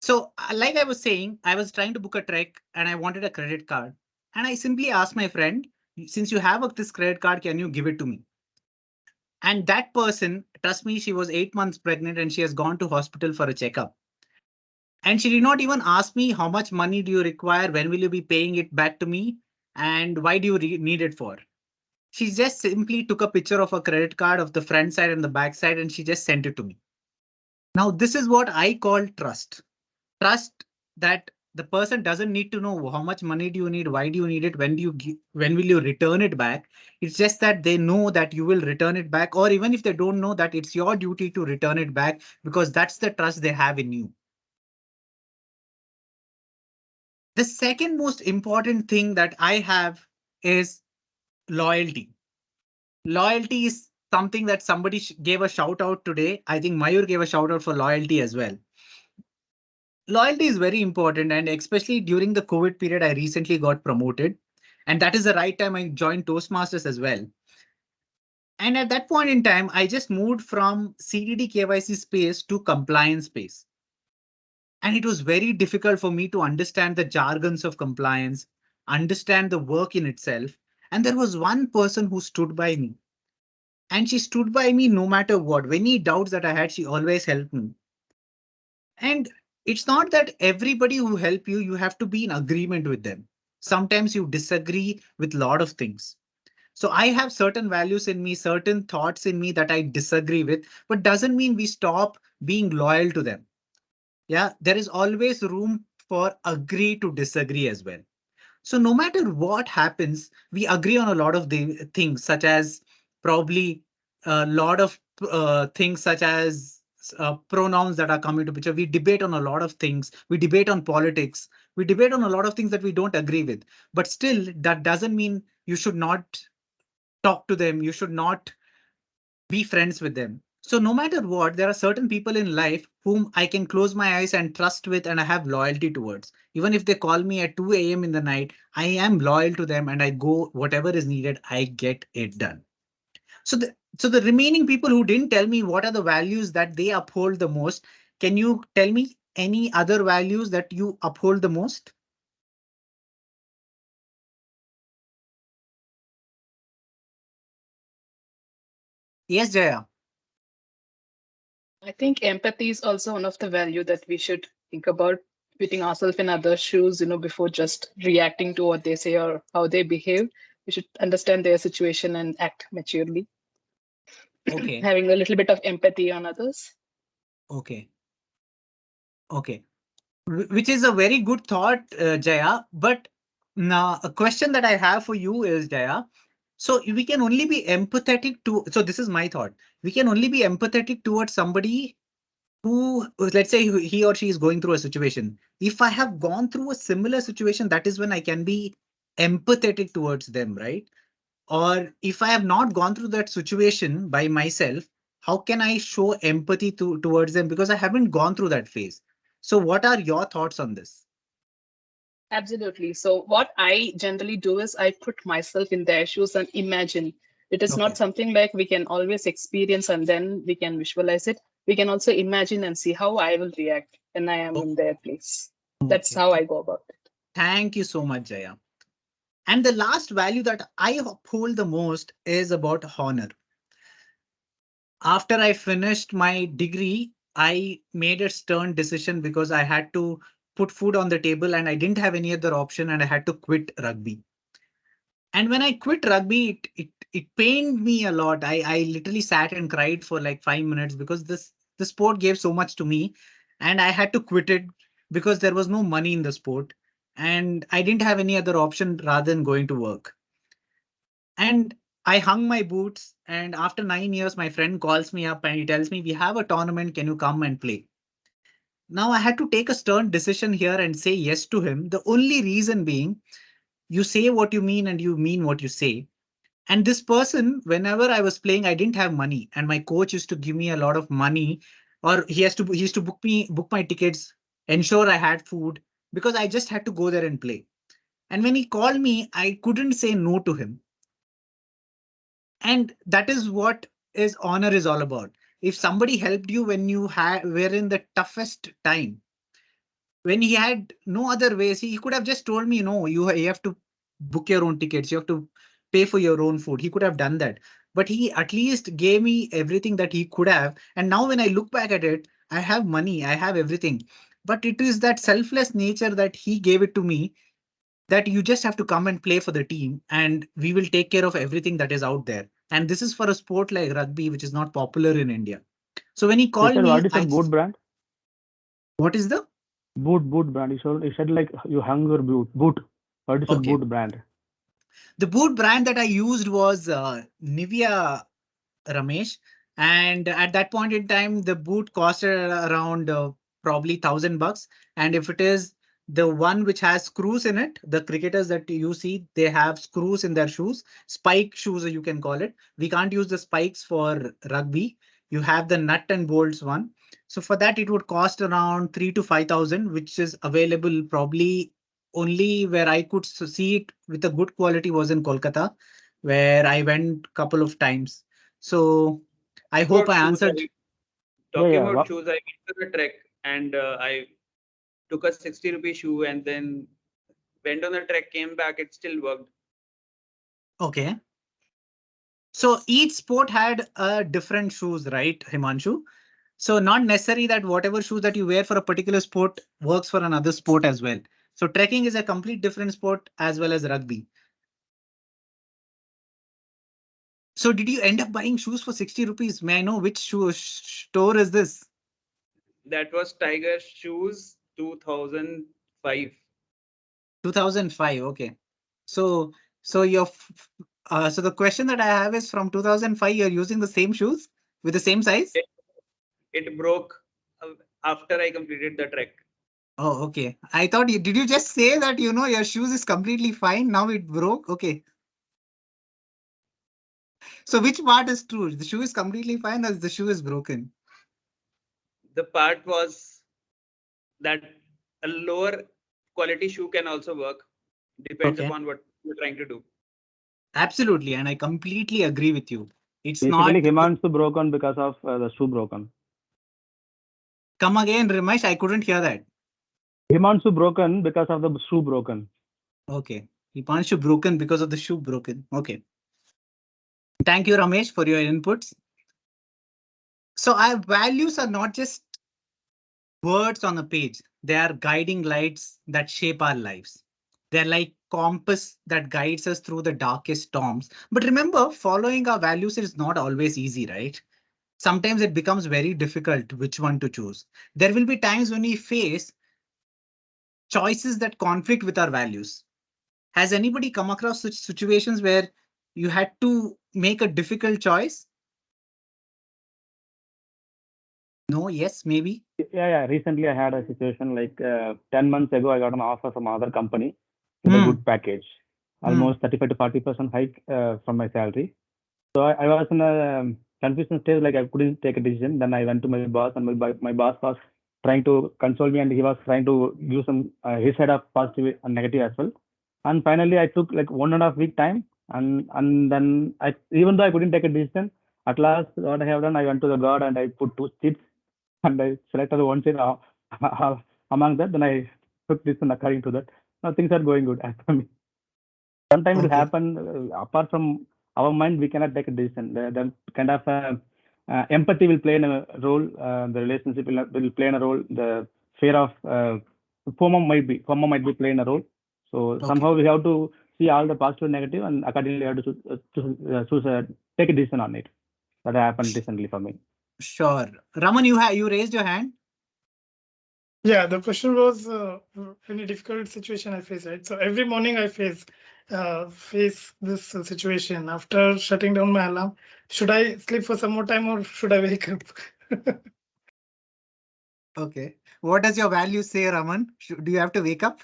So, like I was saying, I was trying to book a trek and I wanted a credit card. And I simply asked my friend, since you have this credit card, can you give it to me? And that person, trust me, she was 8 months pregnant and she has gone to hospital for a checkup. And she did not even ask me how much money do you require, when will you be paying it back to me, and why do you need it for? She just simply took a picture of a credit card of the front side and the back side and she just sent it to me. Now, this is what I call trust. Trust that the person doesn't need to know how much money do you need, why do you need it, when will you return it back. It's just that they know that you will return it back, or even if they don't know that, it's your duty to return it back because that's the trust they have in you. The second most important thing that I have is loyalty. Loyalty is something that somebody gave a shout out today. I think Mayur gave a shout out for loyalty as well. Loyalty is very important, and especially during the COVID period, I recently got promoted, and that is the right time I joined Toastmasters as well. And at that point in time, I just moved from CDD KYC space to compliance space. And it was very difficult for me to understand the jargons of compliance, understand the work in itself. And there was one person who stood by me. And she stood by me no matter what. Any doubts that I had, she always helped me. And it's not that everybody who help you, you have to be in agreement with them. Sometimes you disagree with a lot of things. So I have certain values in me, certain thoughts in me that I disagree with, but doesn't mean we stop being loyal to them. Yeah, there is always room for agree to disagree as well. So no matter what happens, we agree on a lot of the things, such as probably a lot of things such as pronouns that are coming to picture. We debate on a lot of things. We debate on politics. We debate on a lot of things that we don't agree with. But still, that doesn't mean you should not talk to them. You should not be friends with them. So no matter what, there are certain people in life whom I can close my eyes and trust with and I have loyalty towards. Even if they call me at 2 a.m. in the night, I am loyal to them and I go whatever is needed, I get it done. So the remaining people who didn't tell me what are the values that they uphold the most, can you tell me any other values that you uphold the most? Yes, Jaya. I think empathy is also one of the value that we should think about, putting ourselves in others' shoes, before just reacting to what they say or how they behave. We should understand their situation and act maturely, Okay. having a little bit of empathy on others. Okay. Okay. Which is a very good thought, Jaya. But now a question that I have for you is, Jaya, so we can only be empathetic to, so this is my thought. We can only be empathetic towards somebody who, let's say he or she is going through a situation. If I have gone through a similar situation, that is when I can be empathetic towards them, right? Or if I have not gone through that situation by myself, how can I show empathy towards them because I haven't gone through that phase? So what are your thoughts on this? Absolutely. So what I generally do is I put myself in their shoes and imagine. It is Okay. not something like we can always experience and then we can visualize it. We can also imagine and see how I will react when I am in their place. That's Okay. how I go about it. Thank you so much, Jaya. And the last value that I uphold the most is about honor. After I finished my degree, I made a stern decision because I had to put food on the table and I didn't have any other option and I had to quit rugby. And when I quit rugby, it pained me a lot. I literally sat and cried for like 5 minutes because the sport gave so much to me and I had to quit it because there was no money in the sport and I didn't have any other option rather than going to work. And I hung my boots, and after 9 years, my friend calls me up and he tells me, "We have a tournament. Can you come and play?" Now I had to take a stern decision here and say yes to him. The only reason being, you say what you mean and you mean what you say. And this person, whenever I was playing, I didn't have money, and my coach used to give me a lot of money, or he used to book my tickets, ensure I had food because I just had to go there and play. And when he called me, I couldn't say no to him. And that is what is honor is all about. If somebody helped you when you were in the toughest time, when he had no other ways, he could have just told me, no, you have to book your own tickets, you have to pay for your own food. He could have done that, but he at least gave me everything that he could have. And now when I look back at it, I have money, I have everything, but it is that selfless nature that he gave it to me, that you just have to come and play for the team and we will take care of everything that is out there. And this is for a sport like rugby, which is not popular in India. So when he called Richard, me, what is the boot brand? What is the boot brand? You said like you hung your boot. What is the okay? Boot brand? The boot brand that I used was Nivea, Ramesh. And at that point in time, the boot costed around probably $1,000. And if it is the one which has screws in it, the cricketers that you see, they have screws in their shoes, spike shoes, you can call it. We can't use the spikes for rugby. You have the nut and bolts one. So for that, it would cost around 3 to 5,000, which is available probably only where I could see it with a good quality was in Kolkata, where I went couple of times. So I hope I answered. Talking Yeah. about shoes, I went to the trek and I took a 60 rupee shoe and then went on the trek, came back, it still worked. Okay. So each sport had different shoes, right, Himanshu? So not necessary that whatever shoes that you wear for a particular sport works for another sport as well. So trekking is a complete different sport as well as rugby. So did you end up buying shoes for 60 rupees? May I know which store is this? That was Tiger Shoes 2005. 2005. Okay. So your so the question that I have is from 2005, you're using the same shoes with the same size? It broke after I completed the trek. Oh, okay. I thought did you just say that, your shoes is completely fine? Now it broke. Okay. So which part is true? The shoe is completely fine or the shoe is broken? The part was that a lower quality shoe can also work. Depends Okay. upon what you're trying to do. Absolutely. And I completely agree with you. It's Basically, not. Himanshu broken because of the shoe broken. Come again, Ramesh. I couldn't hear that. Himanshu broken because of the shoe broken. Okay. Himanshu broken because of the shoe broken. Okay. Thank you, Ramesh, for your inputs. So our values are not just words on a page. They are guiding lights that shape our lives. They're like compass that guides us through the darkest storms. But remember, following our values is not always easy, right? Sometimes it becomes very difficult which one to choose. There will be times when we face choices that conflict with our values. Has anybody come across such situations where you had to make a difficult choice? No, yes, maybe. Yeah. Recently, I had a situation like 10 months ago, I got an offer from another company with a good package, almost 35 to 40% hike from my salary. So I was in a confusion stage, like I couldn't take a decision. Then I went to my boss, and my boss was trying to console me, and he was trying to give some his side of positive and negative as well. And finally, I took like 1.5 week time, and then even though I couldn't take a decision, at last what I have done, I went to the God and I put two chips and I selected one chip among that. Then I took this one according to that. Now things are going good as for me. Sometimes it will happen apart from our mind, we cannot take a decision. Then kind of Empathy will play a role. The relationship will play a role. The fear of FOMO might be playing a role. So somehow we have to see all the positive and negative, and accordingly we have to take a decision on it. That happened recently for me. Sure. Raman, you raised your hand. Yeah, the question was any difficult situation I face, right? So every morning I face this situation after shutting down my alarm. Should I sleep for some more time or should I wake up? Okay. What does your value say, Raman? Do you have to wake up?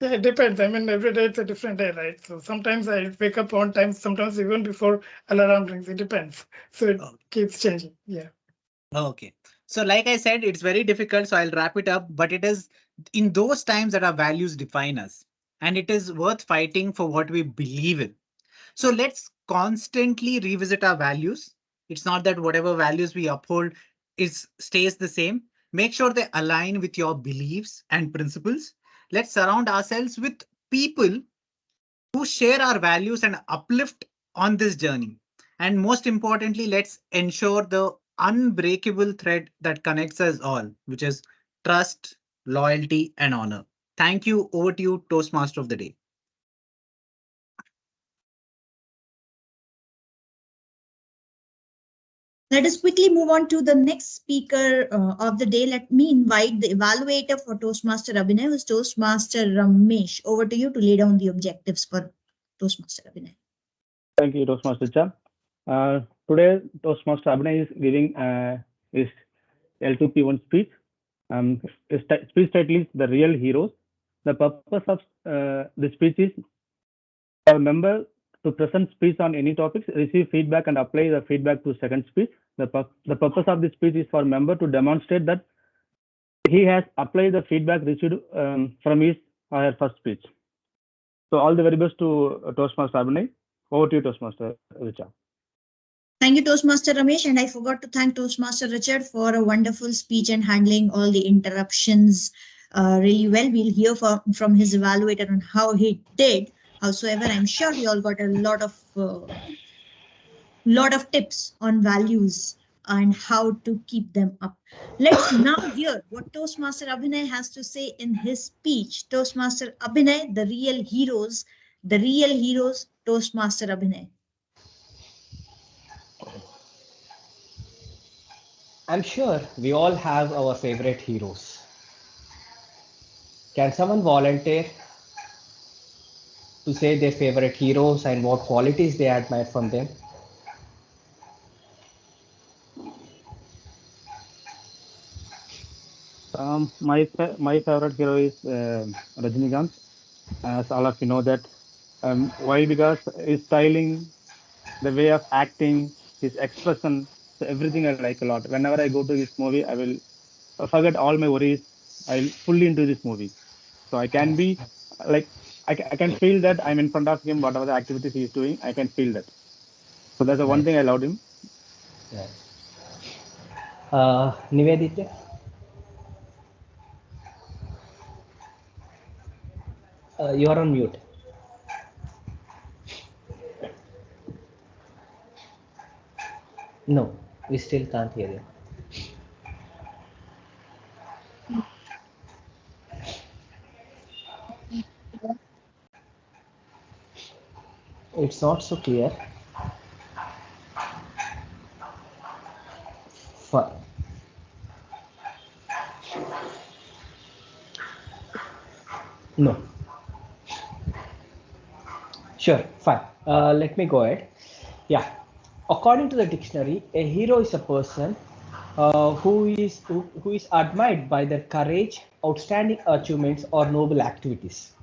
Yeah, it depends. I mean, every day it's a different day, right? So sometimes I wake up on time, sometimes even before alarm rings. It depends. So it keeps changing. Yeah. Okay. So like I said, it's very difficult. So I'll wrap it up. But it is in those times that our values define us. And it is worth fighting for what we believe in. So let's constantly revisit our values. It's not that whatever values we uphold stays the same. Make sure they align with your beliefs and principles. Let's surround ourselves with people who share our values and uplift on this journey. And most importantly, let's ensure the unbreakable thread that connects us all, which is trust, loyalty, and honor. Thank you. Over to you, Toastmaster of the Day. Let us quickly move on to the next speaker of the day. Let me invite the evaluator for Toastmaster Abhinay, who is Toastmaster Ramesh. Over to you to lay down the objectives for Toastmaster Abhinay. Thank you, Toastmaster Richa. Today, Toastmaster Abhinay is giving his L2P1 speech. His speech title is The Real Heroes. The purpose of the speech is for a member to present speech on any topics, receive feedback and apply the feedback to second speech. The purpose of this speech is for a member to demonstrate that he has applied the feedback received from his or her first speech. So all the very best to Toastmaster Abhinay. Over to you, Toastmaster Richa. Thank you, Toastmaster Ramesh. And I forgot to thank Toastmaster Richard for a wonderful speech and handling all the interruptions really well. We'll hear from his evaluator on how he did. Howsoever, I'm sure we all got a lot of tips on values and how to keep them up. Let's now hear what Toastmaster Abhinay has to say in his speech. Toastmaster Abhinay, the real heroes, Toastmaster Abhinay. I'm sure we all have our favorite heroes. Can someone volunteer to say their favorite heroes and what qualities they admire from them? My favorite hero is Rajinikanth. As all of you know that. Why? Because his styling, the way of acting, his expression, so everything I like a lot. Whenever I go to this movie, I will forget all my worries. I'll fully into this movie. So I can be like, I can feel that I'm in front of him, whatever the activities he's doing, I can feel that. So that's the one thing I loved him. Nivedita? You are on mute. No, we still can't hear you. It's not so clear. Fine. No. Sure, fine. Let me go ahead. Yeah. According to the dictionary, a hero is a person who is admired by their courage, outstanding achievements, or noble activities.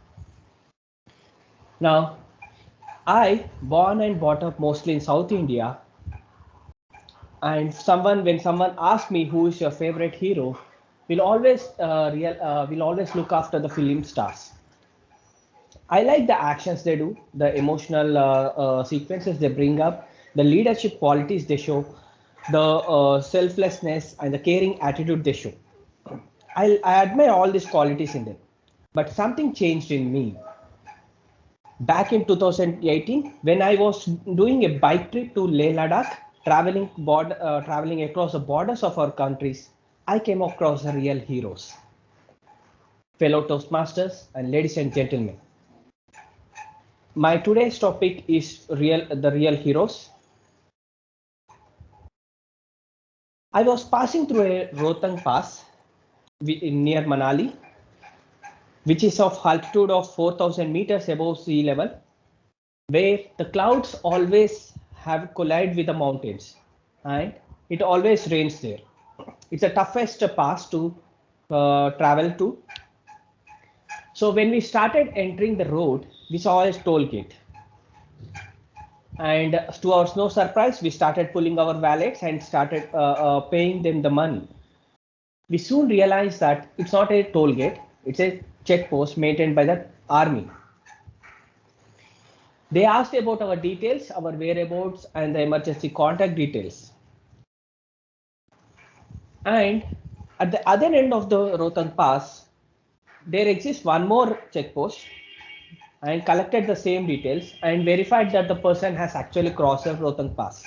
Now, I born and brought up mostly in South India, and when someone asks me who is your favorite hero, we'll always look after the film stars. I like the actions they do, the emotional sequences they bring up, the leadership qualities they show, the selflessness and the caring attitude they show. I admire all these qualities in them. But something changed in me. Back in 2018, when I was doing a bike trip to Leh Ladakh, traveling across the borders of our countries, I came across the real heroes. Fellow Toastmasters and ladies and gentlemen, my today's topic is the real heroes. I was passing through a Rohtang Pass near Manali, which is of altitude of 4,000 meters above sea level, where the clouds always have collide with the mountains and it always rains there. It's the toughest pass to travel to. So when we started entering the road, we saw a toll gate. And to our no surprise, we started pulling our wallets and started paying them the money. We soon realized that it's not a toll gate, it's a check post maintained by the army. They asked about our details, our whereabouts, and the emergency contact details. And at the other end of the Rohtang Pass, there exists one more check post, and collected the same details and verified that the person has actually crossed the Rohtang Pass.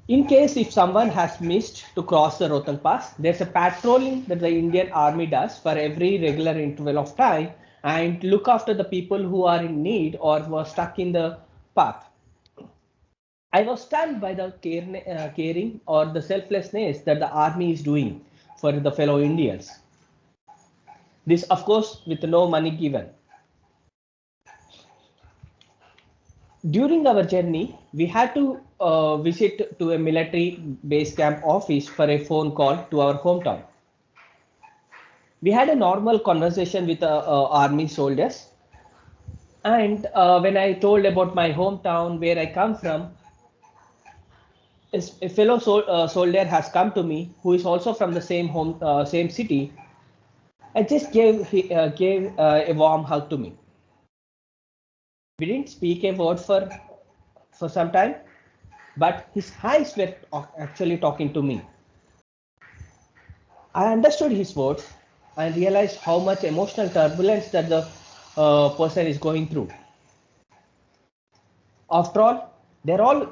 In case if someone has missed to cross the Rohtang Pass, there's a patrolling that the Indian Army does for every regular interval of time and look after the people who are in need or were stuck in the path. I was stunned by the caring or the selflessness that the army is doing for the fellow Indians. This, of course, with no money given. During our journey, we had to visit to a military base camp office for a phone call to our hometown. We had a normal conversation with army soldiers. And when I told about my hometown, where I come from, a fellow soldier has come to me who is also from the same city. I just gave a warm hug to me. We didn't speak a word for some time, but his eyes were actually talking to me. I understood his words and realized how much emotional turbulence that the person is going through. After all, they're all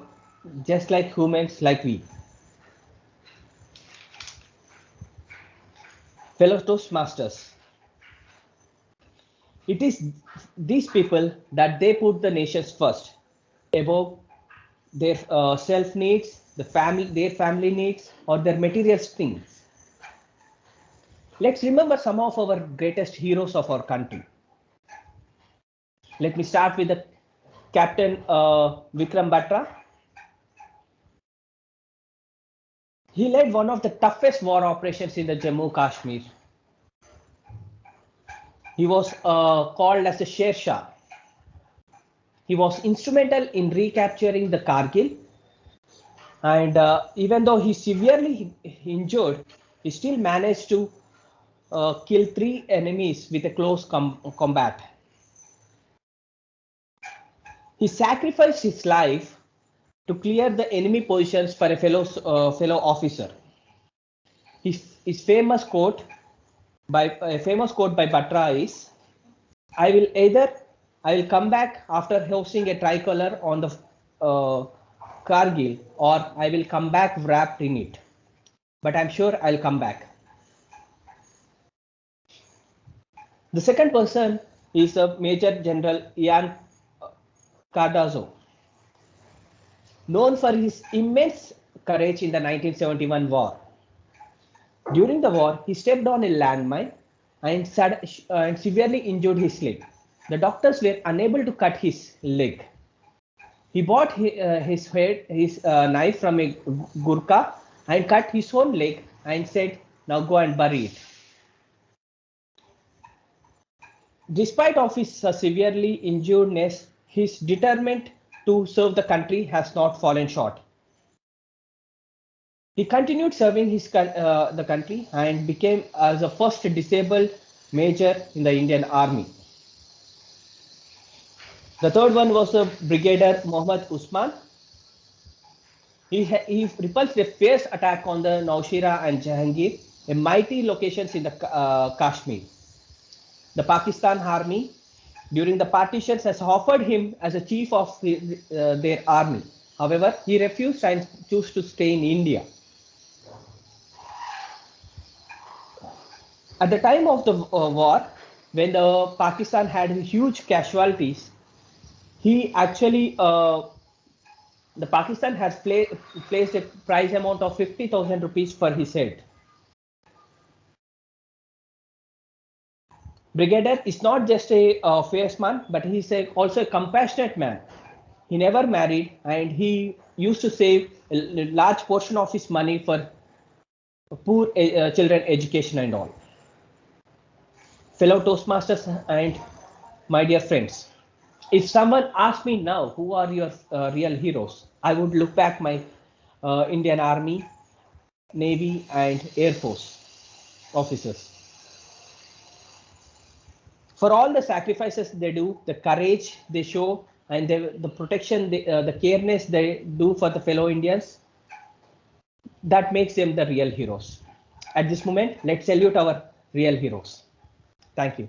just like humans like we. Fellow Toastmasters, it is these people that they put the nations first, above their self needs, their family needs, or their material things. Let's remember some of our greatest heroes of our country. Let me start with the Captain Vikram Batra. He led one of the toughest war operations in the Jammu Kashmir. He was called as the Sher Shah. He was instrumental in recapturing the Kargil. And even though he severely injured, he still managed to kill 3 enemies with a close combat. He sacrificed his life to clear the enemy positions for a fellow officer. His famous quote by Batra is, "I will come back after hosting a tricolor on the Kargil, or I will come back wrapped in it. But I'm sure I'll come back." The second person is Major General Ian Cardozo. Known for his immense courage in the 1971 war. During the war, he stepped on a landmine and severely injured his leg. The doctors were unable to cut his leg. He bought his knife from a Gurkha and cut his own leg and said, "Now go and bury it." Despite of his severely injuredness, his determined to serve the country has not fallen short. He continued serving the country and became as the first disabled major in the Indian Army. The third one was Brigadier Muhammad Usman. He repulsed a fierce attack on the Naushera and Jahangir, mighty locations in the Kashmir. The Pakistan Army during the partitions has offered him as a chief of their army. However, he refused and chose to stay in India. At the time of the war, when the Pakistan had huge casualties, he actually the Pakistan has placed a prize amount of 50,000 rupees for his head. Brigadier is not just a fierce man, but he's also a compassionate man. He never married, and he used to save a large portion of his money for poor children education and all. Fellow Toastmasters and my dear friends, if someone asked me now who are your real heroes, I would look back my Indian Army, Navy and Air Force officers. For all the sacrifices they do, the courage they show, and the protection, the careness they do for the fellow Indians, that makes them the real heroes. At this moment, let's salute our real heroes. Thank you.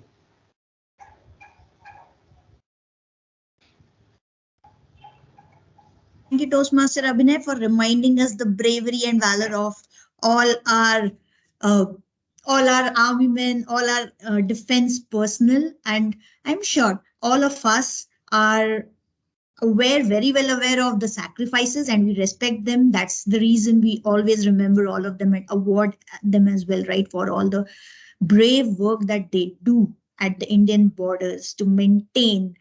Thank you, Toastmaster Abhinay, for reminding us the bravery and valor of all our army men, all our defense personnel, and I'm sure all of us are very well aware of the sacrifices, and we respect them. That's the reason we always remember all of them and award them as well, right, for all the brave work that they do at the Indian borders to maintain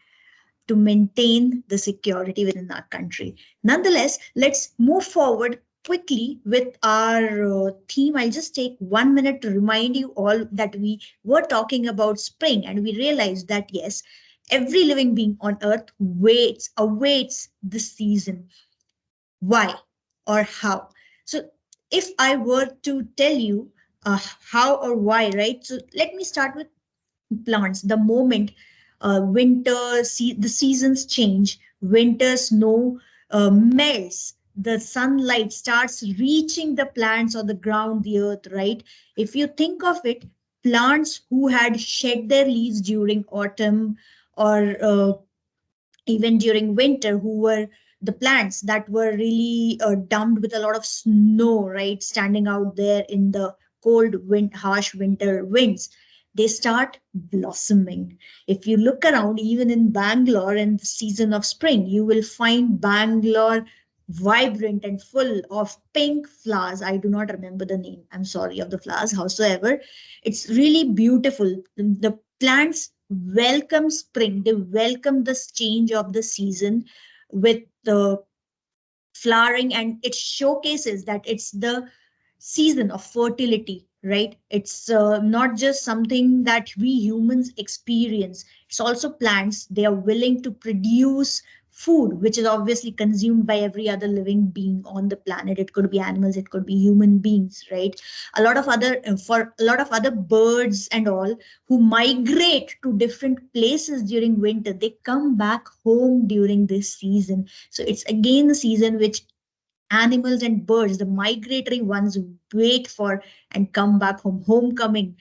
the security within our country. Nonetheless, let's move forward quickly with our theme. I'll just take 1 minute to remind you all that we were talking about spring, and we realized that yes, every living being on earth awaits this season. Why or how? So if I were to tell you how or why, right? So let me start with plants. The moment the seasons change, winter snow melts, the sunlight starts reaching the plants or the ground, the earth, right? If you think of it, plants who had shed their leaves during autumn or even during winter, who were the plants that were really dumped with a lot of snow, right, standing out there in the cold harsh winter winds, they start blossoming. If you look around, even in Bangalore in the season of spring, you will find Bangalore vibrant and full of pink flowers. I do not remember the name, I'm sorry, of the flowers. Howsoever, it's really beautiful. The plants welcome spring, they welcome this change of the season with the flowering, and it showcases that it's the season of fertility, right? It's not just something that we humans experience, it's also plants. They are willing to produce food which is obviously consumed by every other living being on the planet. It could be animals, it could be human beings, right? A lot of other birds and all who migrate to different places during winter, they come back home during this season. So it's again the season which animals and birds, the migratory ones, wait for and come back home. Homecoming.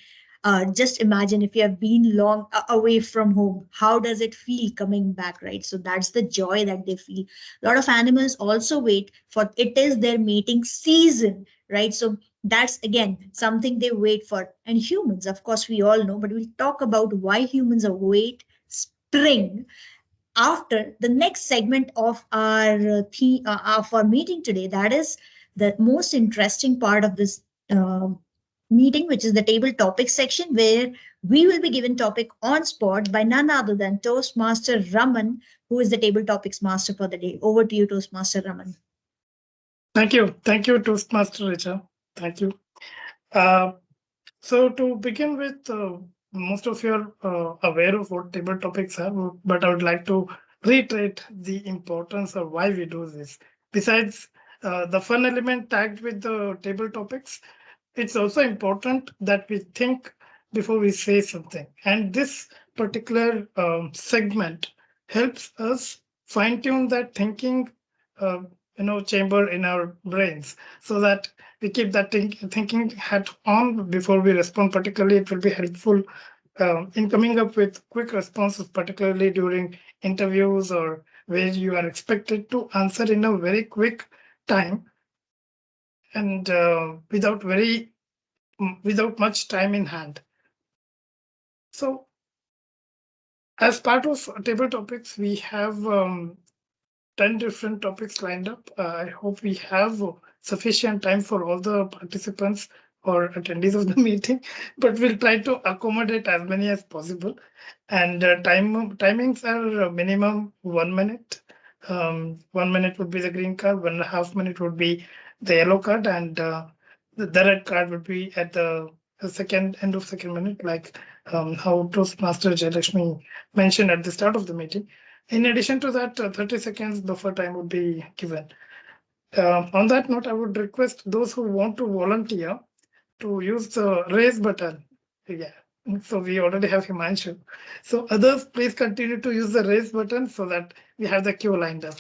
Just imagine if you have been long away from home, how does it feel coming back, right? So that's the joy that they feel. A lot of animals also wait for, it is their mating season, right? So that's again something they wait for. And humans, of course, we all know, but we'll talk about why humans await spring after the next segment of our meeting today. That is the most interesting part of this meeting, which is the table topic section, where we will be given topic on spot by none other than Toastmaster Raman, who is the table topics master for the day. Over to you, Toastmaster Raman. Thank you, Toastmaster Richa. Thank you. So to begin with, most of you are aware of what table topics are, but I would like to reiterate the importance of why we do this. Besides the fun element tagged with the table topics, it's also important that we think before we say something. And this particular segment helps us fine-tune that thinking chamber in our brains, so that we keep that thinking hat on before we respond. Particularly, it will be helpful in coming up with quick responses, particularly during interviews or where you are expected to answer in a very quick time and without much time in hand. So as part of table topics, we have 10 different topics lined up. I hope we have sufficient time for all the participants or attendees of the meeting, but we'll try to accommodate as many as possible. And timings are minimum 1 minute. 1 minute would be the green card, 1.5 minutes would be the yellow card, and the red card would be at the end of second minute, like how Toastmaster Jayalakshmi mentioned at the start of the meeting. In addition to that, 30 seconds buffer time would be given. On that note, I would request those who want to volunteer to use the raise button. Yeah, so we already have Himanshu. So others, please continue to use the raise button so that we have the queue lined up.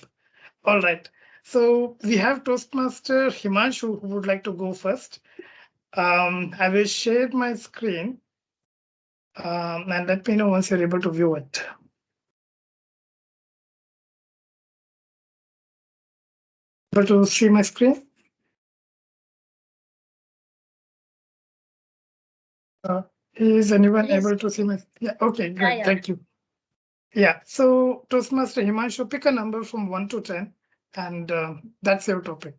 All right. So we have Toastmaster Himanshu who would like to go first. I will share my screen and let me know once you're able to view it. Able to see my screen? Is anyone Yes. able to see my? Yeah. Okay. Great. Yeah. Thank you. Yeah. So Toastmaster Himanshu, pick a number from 1 to 10, and that's your topic.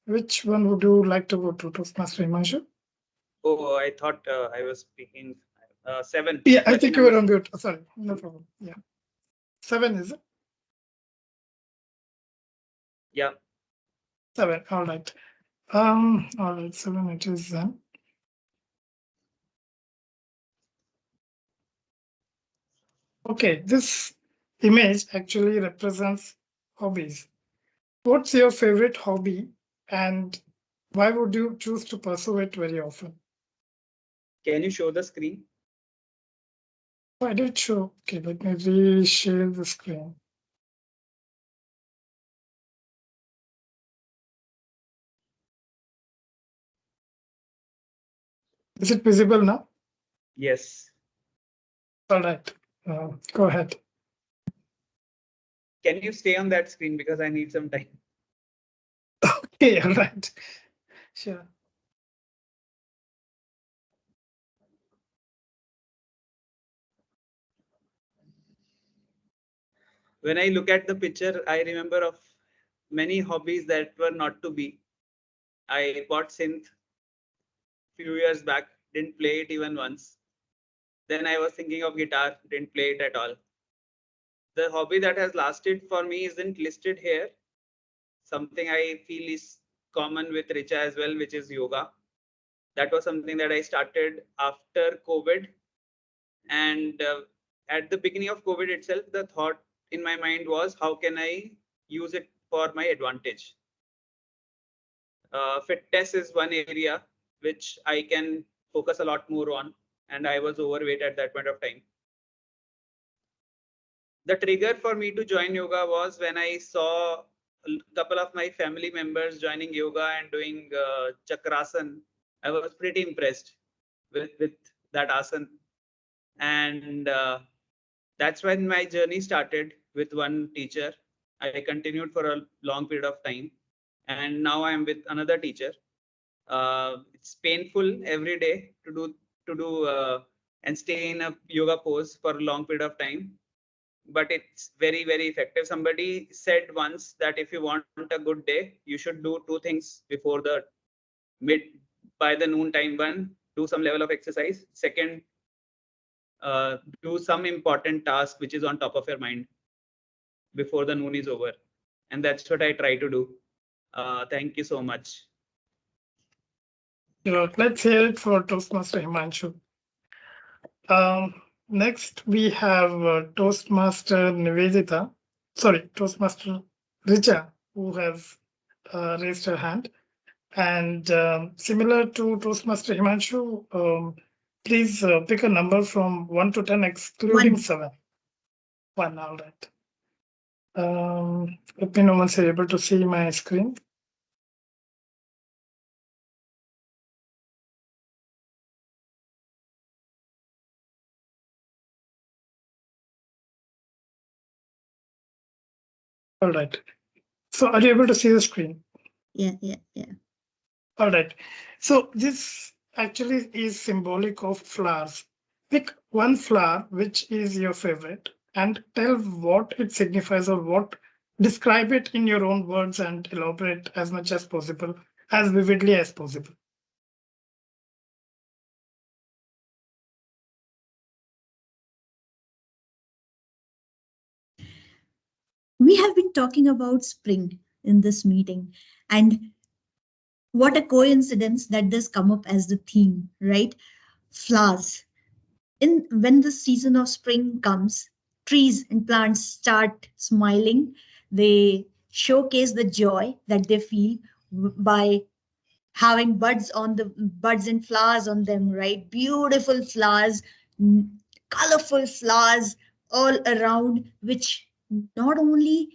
Which one would you like to go to, Toastmaster Himanshu? Oh, I thought I was speaking 7. Yeah, I Lucky think you were number on mute. Sorry, no problem. Yeah. 7 is it? Yeah. 7. All right. All right. 7 it is then. Okay, this image actually represents hobbies. What's your favorite hobby and why would you choose to pursue it very often? Can you show the screen? I did show. Okay, let me re-share the screen. Is it visible now? Yes. All right. Go ahead. Can you stay on that screen because I need some time? Okay, all right. Sure. When I look at the picture, I remember of many hobbies that were not to be. I bought synth few years back, didn't play it even once. Then I was thinking of guitar, didn't play it at all. The hobby that has lasted for me isn't listed here. Something I feel is common with Richa as well, which is yoga. That was something that I started after COVID. And at the beginning of COVID itself, the thought in my mind was, how can I use it for my advantage? Fitness is one area which I can focus a lot more on. And I was overweight at that point of time. The trigger for me to join yoga was when I saw a couple of my family members joining yoga and doing chakrasan. I was pretty impressed with that asan. And that's when my journey started with one teacher. I continued for a long period of time. And now I'm with another teacher. It's painful every day to do and stay in a yoga pose for a long period of time, but it's very, very effective. Somebody said once that if you want a good day, you should do 2 things before the by the noon time. One, do some level of exercise. Second, do some important task which is on top of your mind before the noon is over. And that's what I try to do. Thank you so much. Let's hear it for Toastmaster Himanshu. Next, we have Toastmaster Nivedita. Sorry, Toastmaster Richa, who has raised her hand. And similar to Toastmaster Himanshu, please pick a number from 1 to 10, excluding 7. 1. All right. Let me know once you're able to see my screen. All right. So are you able to see the screen? Yeah. All right. So this actually is symbolic of flowers. Pick one flower which is your favorite and tell what it signifies or what describe it in your own words and elaborate as much as possible, as vividly as possible. We have been talking about spring in this meeting, and what a coincidence that this come up as the theme, right? Flowers. In when the season of spring comes, trees and plants start smiling. They showcase the joy that they feel by having buds and flowers on them, right? Beautiful flowers, colorful flowers all around, which not only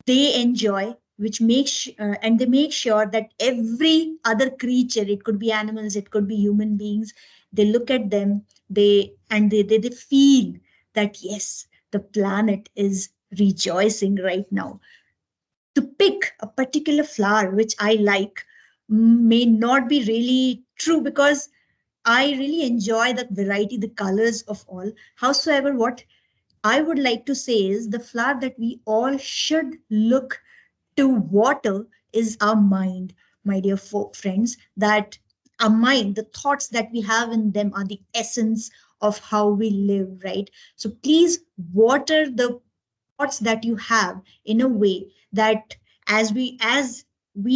they enjoy, which makes and they make sure that every other creature, it could be animals, it could be human beings, they look at them, they feel that yes, the planet is rejoicing right now. To pick a particular flower which I like may not be really true, because I really enjoy the variety, the colors of all. Howsoever, what I would like to say is the flower that we all should look to water is our mind, my dear friends. That our mind, the thoughts that we have in them are the essence of how we live, right? So please water the thoughts that you have in a way that as we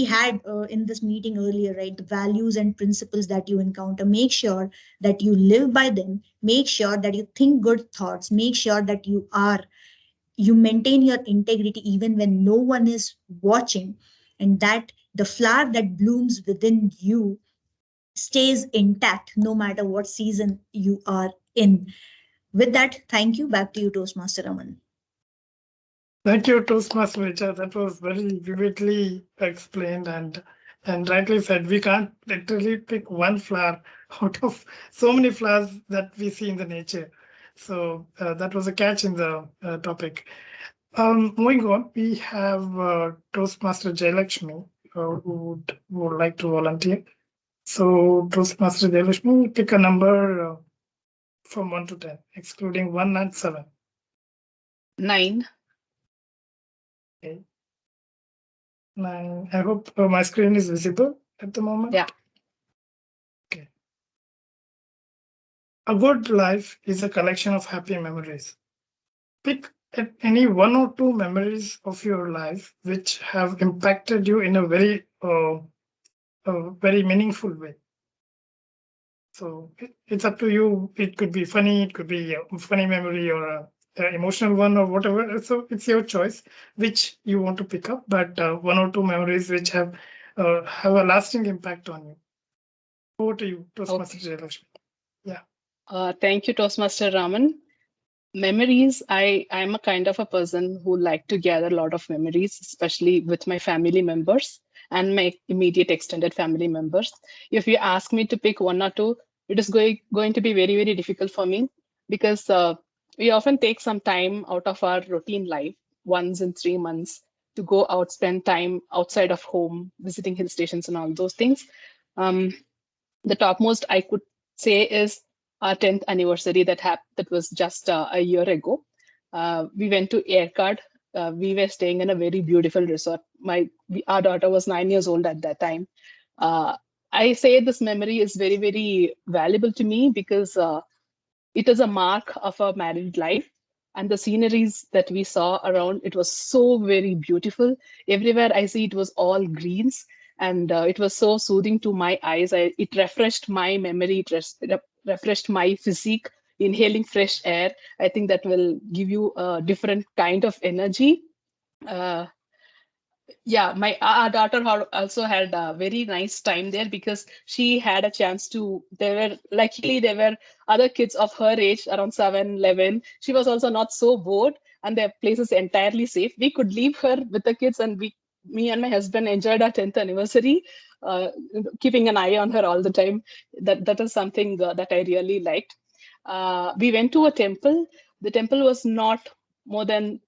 had in this meeting earlier, right, the values and principles that you encounter, make sure that you live by them, make sure that you think good thoughts, make sure that you maintain your integrity even when no one is watching, and that the flower that blooms within you stays intact no matter what season you are in. With that, thank you. Back to you, Toastmaster Raman. Thank you, Toastmaster Richa. That was very vividly explained and rightly said. We can't literally pick one flower out of so many flowers that we see in the nature. So that was a catch in the topic. Moving on, we have Toastmaster Jayalakshmi who would like to volunteer. So Toastmaster Jayalakshmi, pick a number from 1 to 10, excluding 1 and 7. 9. Okay. 9. I hope my screen is visible at the moment. Yeah. Okay. A good life is a collection of happy memories. Pick any one or two memories of your life which have impacted you in a very meaningful way. So it's up to you. It could be funny, it could be a funny memory or a emotional one or whatever. So it's your choice which you want to pick up, but one or two memories which have a lasting impact on you. Over to you, Toastmaster Jayalakshmi. Yeah. Thank you, Toastmaster Raman. Memories, I'm a kind of a person who like to gather a lot of memories, especially with my family members and my immediate extended family members. If you ask me to pick one or two, it is going to be very, very difficult for me, because we often take some time out of our routine life, once in 3 months, to go out, spend time outside of home, visiting hill stations and all those things. The topmost I could say is our 10th anniversary that was just a year ago. We went to Aircard. We were staying in a very beautiful resort. Our daughter was 9 years old at that time. I say this memory is very, very valuable to me, because it is a mark of a married life, and the sceneries that we saw around, it was so very beautiful. Everywhere I see, it was all greens, and it was so soothing to my eyes. It refreshed my memory, it refreshed my physique. Inhaling fresh air, I think that will give you a different kind of energy. Yeah, my our daughter also had a very nice time there because she had a chance to. There were other kids of her age around 7, 11. She was also not so bored, and the place is entirely safe. We could leave her with the kids, and me and my husband enjoyed our 10th anniversary, uh, keeping an eye on her all the time. That is something that I really liked. We went to a temple. The temple was not more than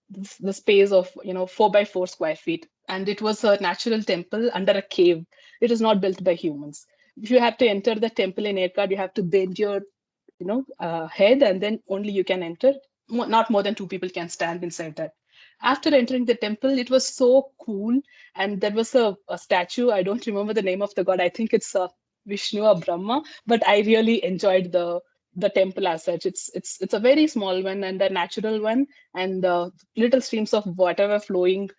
the space of 4 by 4 square feet, and it was a natural temple under a cave. It is not built by humans. If you have to enter the temple in aircraft, you have to bend your head, and then only you can enter. Not more than 2 people can stand inside that. After entering the temple, it was so cool, and there was a statue. I don't remember the name of the god. I think it's Vishnu or Brahma, but I really enjoyed the temple as such. It's a very small one and a natural one, and little streams of water were flowing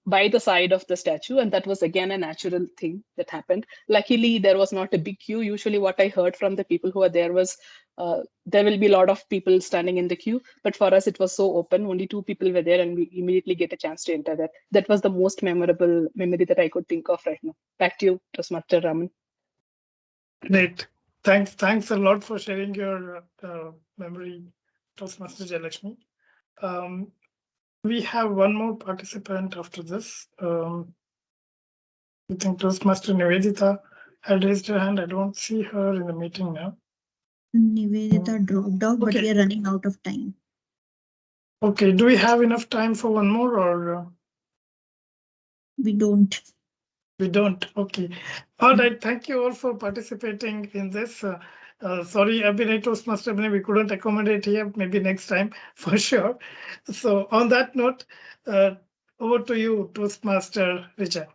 by the side of the statue, and that was again a natural thing that happened. Luckily, there was not a big queue. Usually, what I heard from the people who were there was there will be a lot of people standing in the queue, but for us, it was so open. Only 2 people were there, and we immediately get a chance to enter that. That was the most memorable memory that I could think of right now. Back to you, Toastmaster Raman. Great. Thanks a lot for sharing your memory, Toastmaster Jayalakshmi. We have one more participant after this. I think Toastmaster Nivedita had raised her hand. I don't see her in the meeting now. Nivedita dropped out, but we are running out of time. Okay, do we have enough time for one more, or we don't? We don't. Okay. All right. Thank you all for participating in this. Sorry, Abhinay, Toastmaster Abhinay, we couldn't accommodate here. Maybe next time for sure. So on that note, over to you, Toastmaster Richa.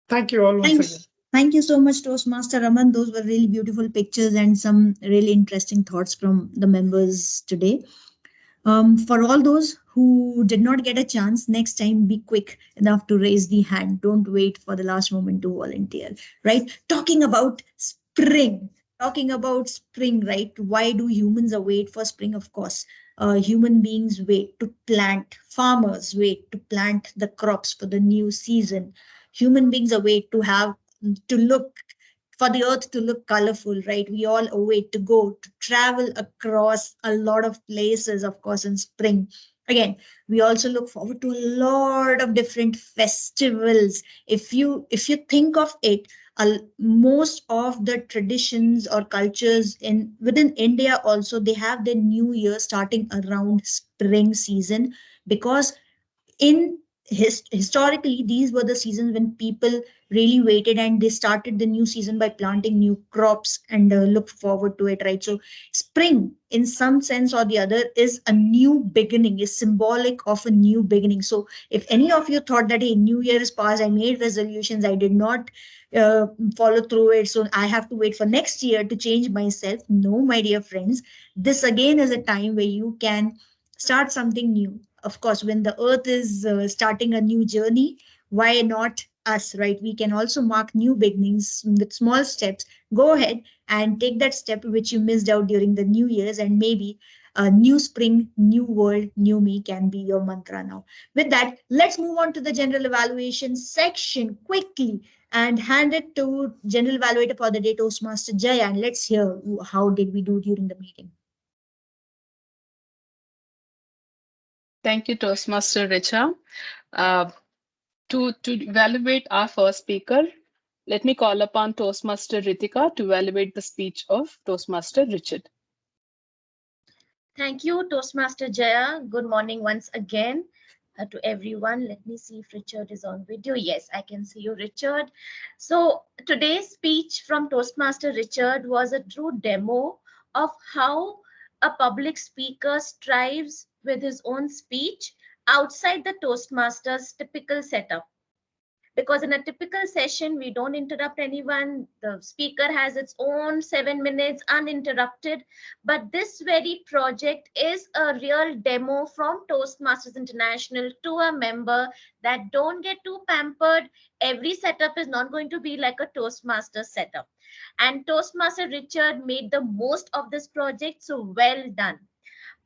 Thank you all once again. Thank you so much, Toastmaster Raman. Those were really beautiful pictures and some really interesting thoughts from the members today. For all those who did not get a chance, next time be quick enough to raise the hand. Don't wait for the last moment to volunteer, right? Talking about spring, right? Why do humans wait for spring? Of course, human beings wait to plant, farmers wait to plant the crops for the new season. Human beings wait to look for the earth to look colorful, right? We all await to go to travel across a lot of places, of course, in spring. Again, we also look forward to a lot of different festivals. If you think of it, most of the traditions or cultures within India also, they have their new year starting around spring season, because in historically these were the seasons when people really waited and they started the new season by planting new crops and look forward to it, right? So spring in some sense or the other is a new beginning, is symbolic of a new beginning. So if any of you thought that a new year is past, I made resolutions, I did not follow through it, so I have to wait for next year to change myself. No, my dear friends, this again is a time where you can start something new. Of course, when the earth is starting a new journey, why not us, right? We can also mark new beginnings with small steps. Go ahead and take that step which you missed out during the new years, and maybe a new spring, new world, new me can be your mantra now. With that, let's move on to the general evaluation section quickly and hand it to general evaluator for the day, Toastmaster Jaya, and let's hear how did we do during the meeting. Thank you, Toastmaster Richa. To evaluate our first speaker, let me call upon Toastmaster Ritika to evaluate the speech of Toastmaster Richard. Thank you, Toastmaster Jaya. Good morning once again to everyone. Let me see if Richard is on video. Yes, I can see you, Richard. So today's speech from Toastmaster Richard was a true demo of how a public speaker strives with his own speech outside the Toastmasters' typical setup. Because in a typical session, we don't interrupt anyone. The speaker has its own 7 minutes uninterrupted. But this very project is a real demo from Toastmasters International to a member that don't get too pampered. Every setup is not going to be like a Toastmaster setup. And Toastmaster Richard made the most of this project, so well done.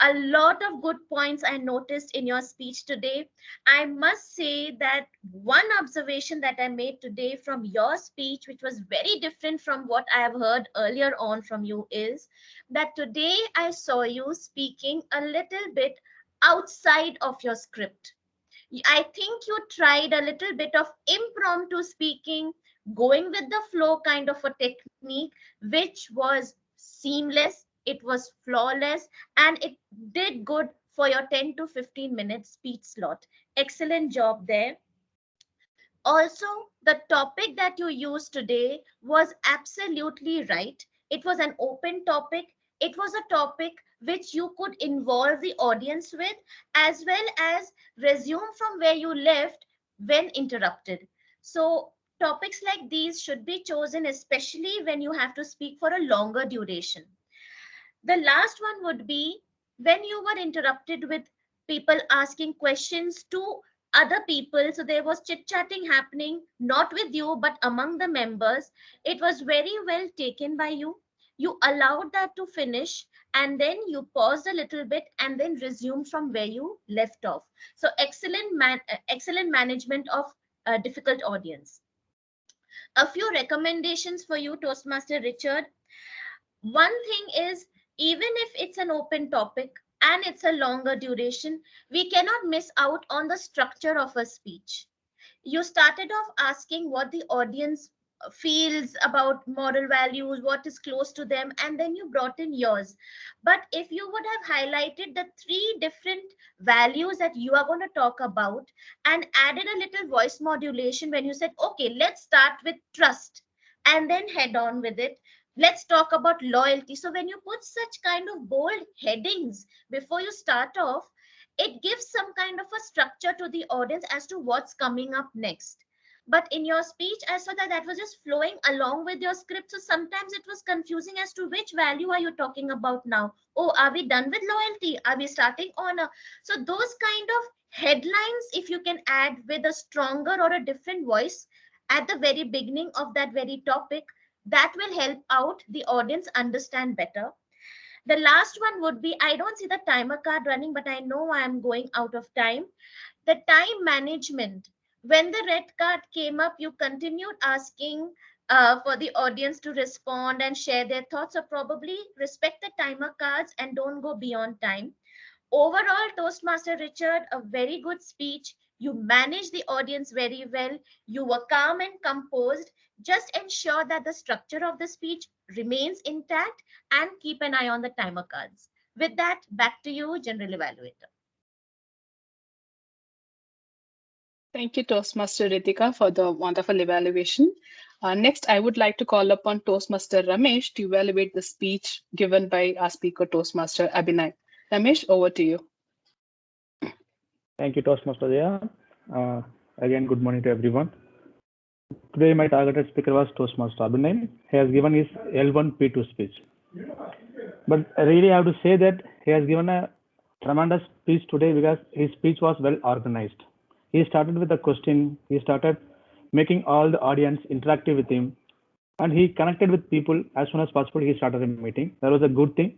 A lot of good points I noticed in your speech today. I must say that one observation that I made today from your speech, which was very different from what I have heard earlier on from you, is that today I saw you speaking a little bit outside of your script. I think you tried a little bit of impromptu speaking, going with the flow kind of a technique, which was seamless, it was flawless, and it did good for your 10 to 15 minute speech slot. Excellent job there. Also, the topic that you used today was absolutely right. It was an open topic. It was a topic which you could involve the audience with, as well as resume from where you left when interrupted. So topics like these should be chosen, especially when you have to speak for a longer duration. The last one would be when you were interrupted with people asking questions to other people. So there was chit chatting happening, not with you, but among the members. It was very well taken by you. You allowed that to finish, and then you paused a little bit and then resumed from where you left off. So excellent management of a difficult audience. A few recommendations for you, Toastmaster Richard. One thing is, even if it's an open topic and it's a longer duration, we cannot miss out on the structure of a speech. You started off asking what the audience feels about moral values, what is close to them, and then you brought in yours. But if you would have highlighted the three different values that you are going to talk about and added a little voice modulation when you said, okay, let's start with trust and then head on with it. Let's talk about loyalty. So when you put such kind of bold headings before you start off, it gives some kind of a structure to the audience as to what's coming up next. But in your speech, I saw that that was just flowing along with your script. So sometimes it was confusing as to which value are you talking about now? Oh, are we done with loyalty? Are we starting on a... So those kind of headlines, if you can add with a stronger or a different voice at the very beginning of that very topic, that will help out the audience understand better. The last one would be, I don't see the timer card running, but I know I am going out of time. The time management. When the red card came up, you continued asking for the audience to respond and share their thoughts, or probably respect the timer cards and don't go beyond time. Overall, Toastmaster Richard, a very good speech. You managed the audience very well. You were calm and composed. Just ensure that the structure of the speech remains intact and keep an eye on the timer cards. With that, back to you, General Evaluator. Thank you, Toastmaster Ritika, for the wonderful evaluation. Next, I would like to call upon Toastmaster Ramesh to evaluate the speech given by our speaker, Toastmaster Abhinay. Ramesh, over to you. Thank you, Toastmaster Jaya. Again, good morning to everyone. Today, my targeted speaker was Toastmaster Abhinay. He has given his L1P2 speech. But I really have to say that he has given a tremendous speech today because his speech was well organized. He started with a question. He started making all the audience interactive with him. And he connected with people as soon as possible. He started a meeting. That was a good thing.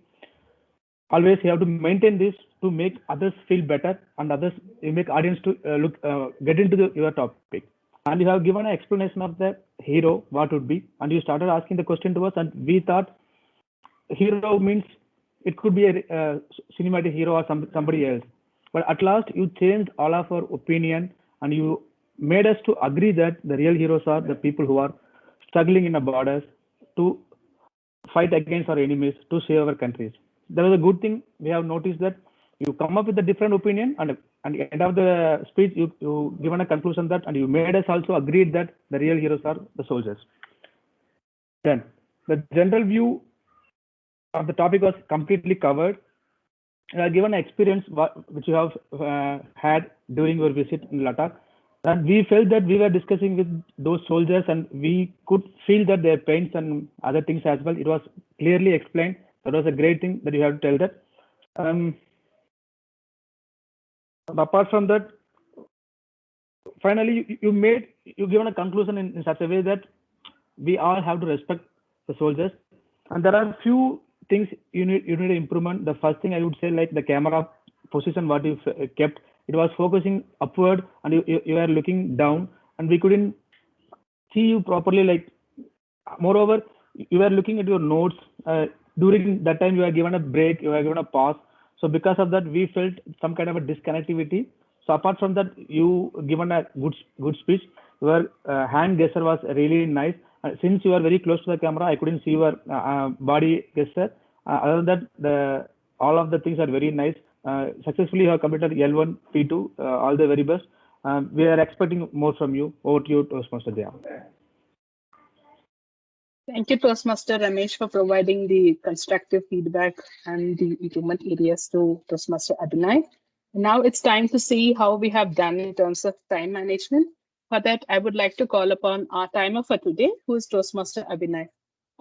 Always you have to maintain this to make others feel better and others, you make audience to get into your topic. And you have given an explanation of the hero, what would be, and you started asking the question to us, and we thought hero means it could be a cinematic hero or somebody else. But at last you changed all of our opinion and you made us to agree that the real heroes are the people who are struggling in the borders to fight against our enemies to save our countries. That was a good thing. We have noticed that you come up with a different opinion, and at the end of the speech, you given a conclusion that, and you made us also agreed that the real heroes are the soldiers. Then the general view of the topic was completely covered. Given an experience which you have had during your visit in Ladakh, and we felt that we were discussing with those soldiers, and we could feel that their pains and other things as well. It was clearly explained. That was a great thing that you have to tell that. Apart from that, finally, you given a conclusion in such a way that we all have to respect the soldiers. And there are few things you need improvement. The first thing I would say, like the camera position, what you kept, it was focusing upward, and you are looking down, and we couldn't see you properly. Like, moreover, you were looking at your notes. During that time, you are given a break, you are given a pause. So because of that, we felt some kind of a disconnectivity. So apart from that, you given a good speech. Your hand gesture was really nice. Since you are very close to the camera, I couldn't see your body gesture. Other than that, all of the things are very nice. Successfully, you have completed L1, P2. All the very best. We are expecting more from you. Over to you, Toastmaster Jaya. Thank you, Toastmaster Ramesh, for providing the constructive feedback and the improvement areas to Toastmaster Abhinay. Now it's time to see how we have done in terms of time management. For that, I would like to call upon our timer for today, who is Toastmaster Abhinay.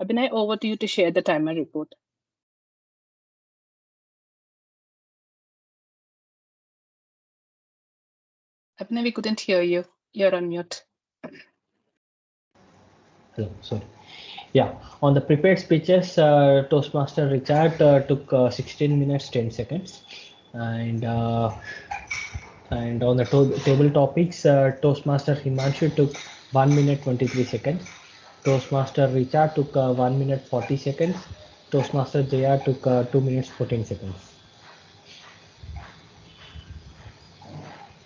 Abhinay, over to you to share the timer report. Abhinay, we couldn't hear you. You're on mute. Hello, sorry. Yeah, on the prepared speeches, Toastmaster Richard took 16 minutes 10 seconds, and on the table topics, Toastmaster Himanshu took 1 minute 23 seconds. Toastmaster Richard took 1 minute 40 seconds. Toastmaster Jaya took 2 minutes 14 seconds.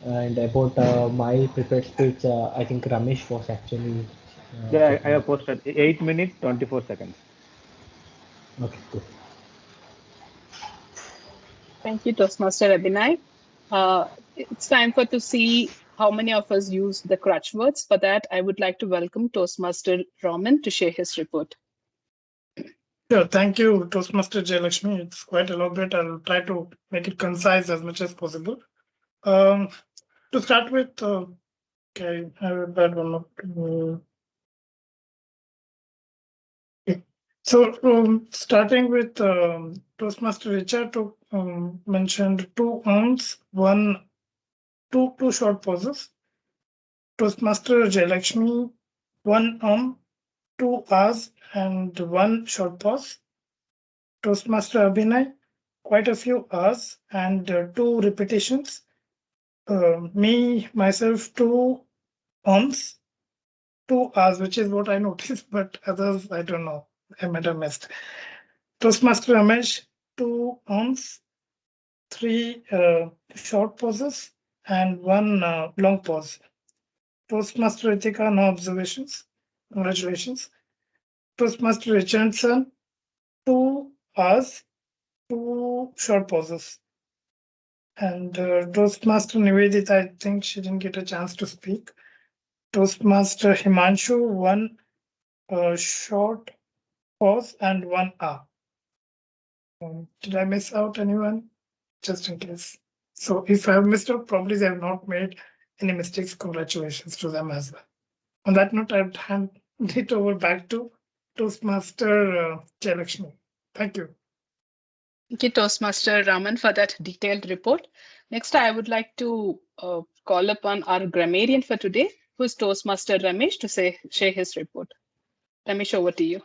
And about my prepared speech, I think Ramesh was actually. Yeah, I have posted 8 minutes 24 seconds. Okay, good. Thank you, Toastmaster Abhinay. It's time to see how many of us use the crutch words. For that, I would like to welcome Toastmaster Raman to share his report. Sure, thank you, Toastmaster Jayalakshmi. It's quite elaborate. I'll try to make it concise as much as possible. To start with, okay, I have a bad one. So starting with Toastmaster Richa mentioned 2 arms, two short pauses. Toastmaster Jayalakshmi, 1 arm, 2 Rs and 1 short pause. Toastmaster Abhinay, quite a few Rs and 2 repetitions. Myself, 2 arms, 2 Rs, which is what I noticed, but others, I don't know. I might have missed. Toastmaster Ramesh, 2 arms, 3 short pauses, and 1 long pause. Toastmaster Ritika, no observations. Congratulations. Toastmaster Richardson, 2 Rs, 2 short pauses. And Toastmaster Nivedita, I think she didn't get a chance to speak. Toastmaster Himanshu, 1 short pause and 1 R. Did I miss out anyone? Just in case. So if I have missed out, probably they have not made any mistakes. Congratulations to them as well. On that note, I would hand it over back to Toastmaster Jayalakshmi. Thank you. Thank you, Toastmaster Raman, for that detailed report. Next, I would like to call upon our grammarian for today, who is Toastmaster Ramesh, to share his report. Ramesh, over to you.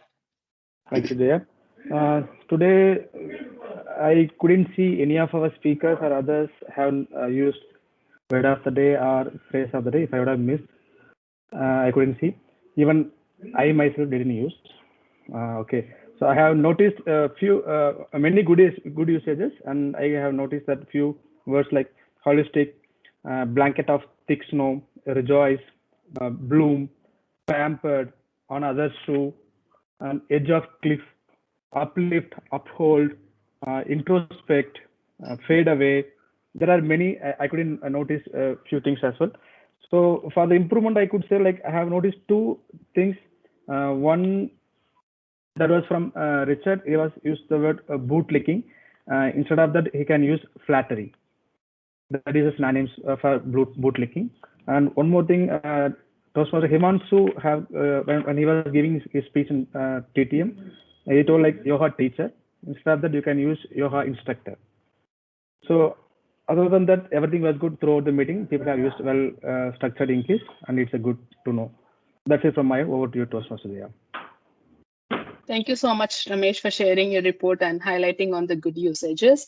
Thank you, Jaya. Today, I couldn't see any of our speakers or others have used word of the day or phrase of the day. If I would have missed, I couldn't see. Even I myself didn't use. Okay, so I have noticed a few, many good usages, and I have noticed that few words like holistic, blanket of thick snow, rejoice, bloom, pampered, on other shoe, and edge of cliff, uplift, uphold, introspect, fade away. There are many. I couldn't notice a few things as well. So for the improvement, I could say, like, I have noticed 2 things. One that was from Richard. He was used the word bootlicking. Instead of that, he can use flattery. That is a synonym for bootlicking. And one more thing, Toastmaster Himanshu have when he was giving his speech in TTM, he told like yoga teacher. Instead of that, you can use yoga instructor. So other than that, everything was good throughout the meeting. People have used well structured English, and it's a good to know. That's it from my over to you, Toastmaster Jaya. Thank you so much, Ramesh, for sharing your report and highlighting on the good usages.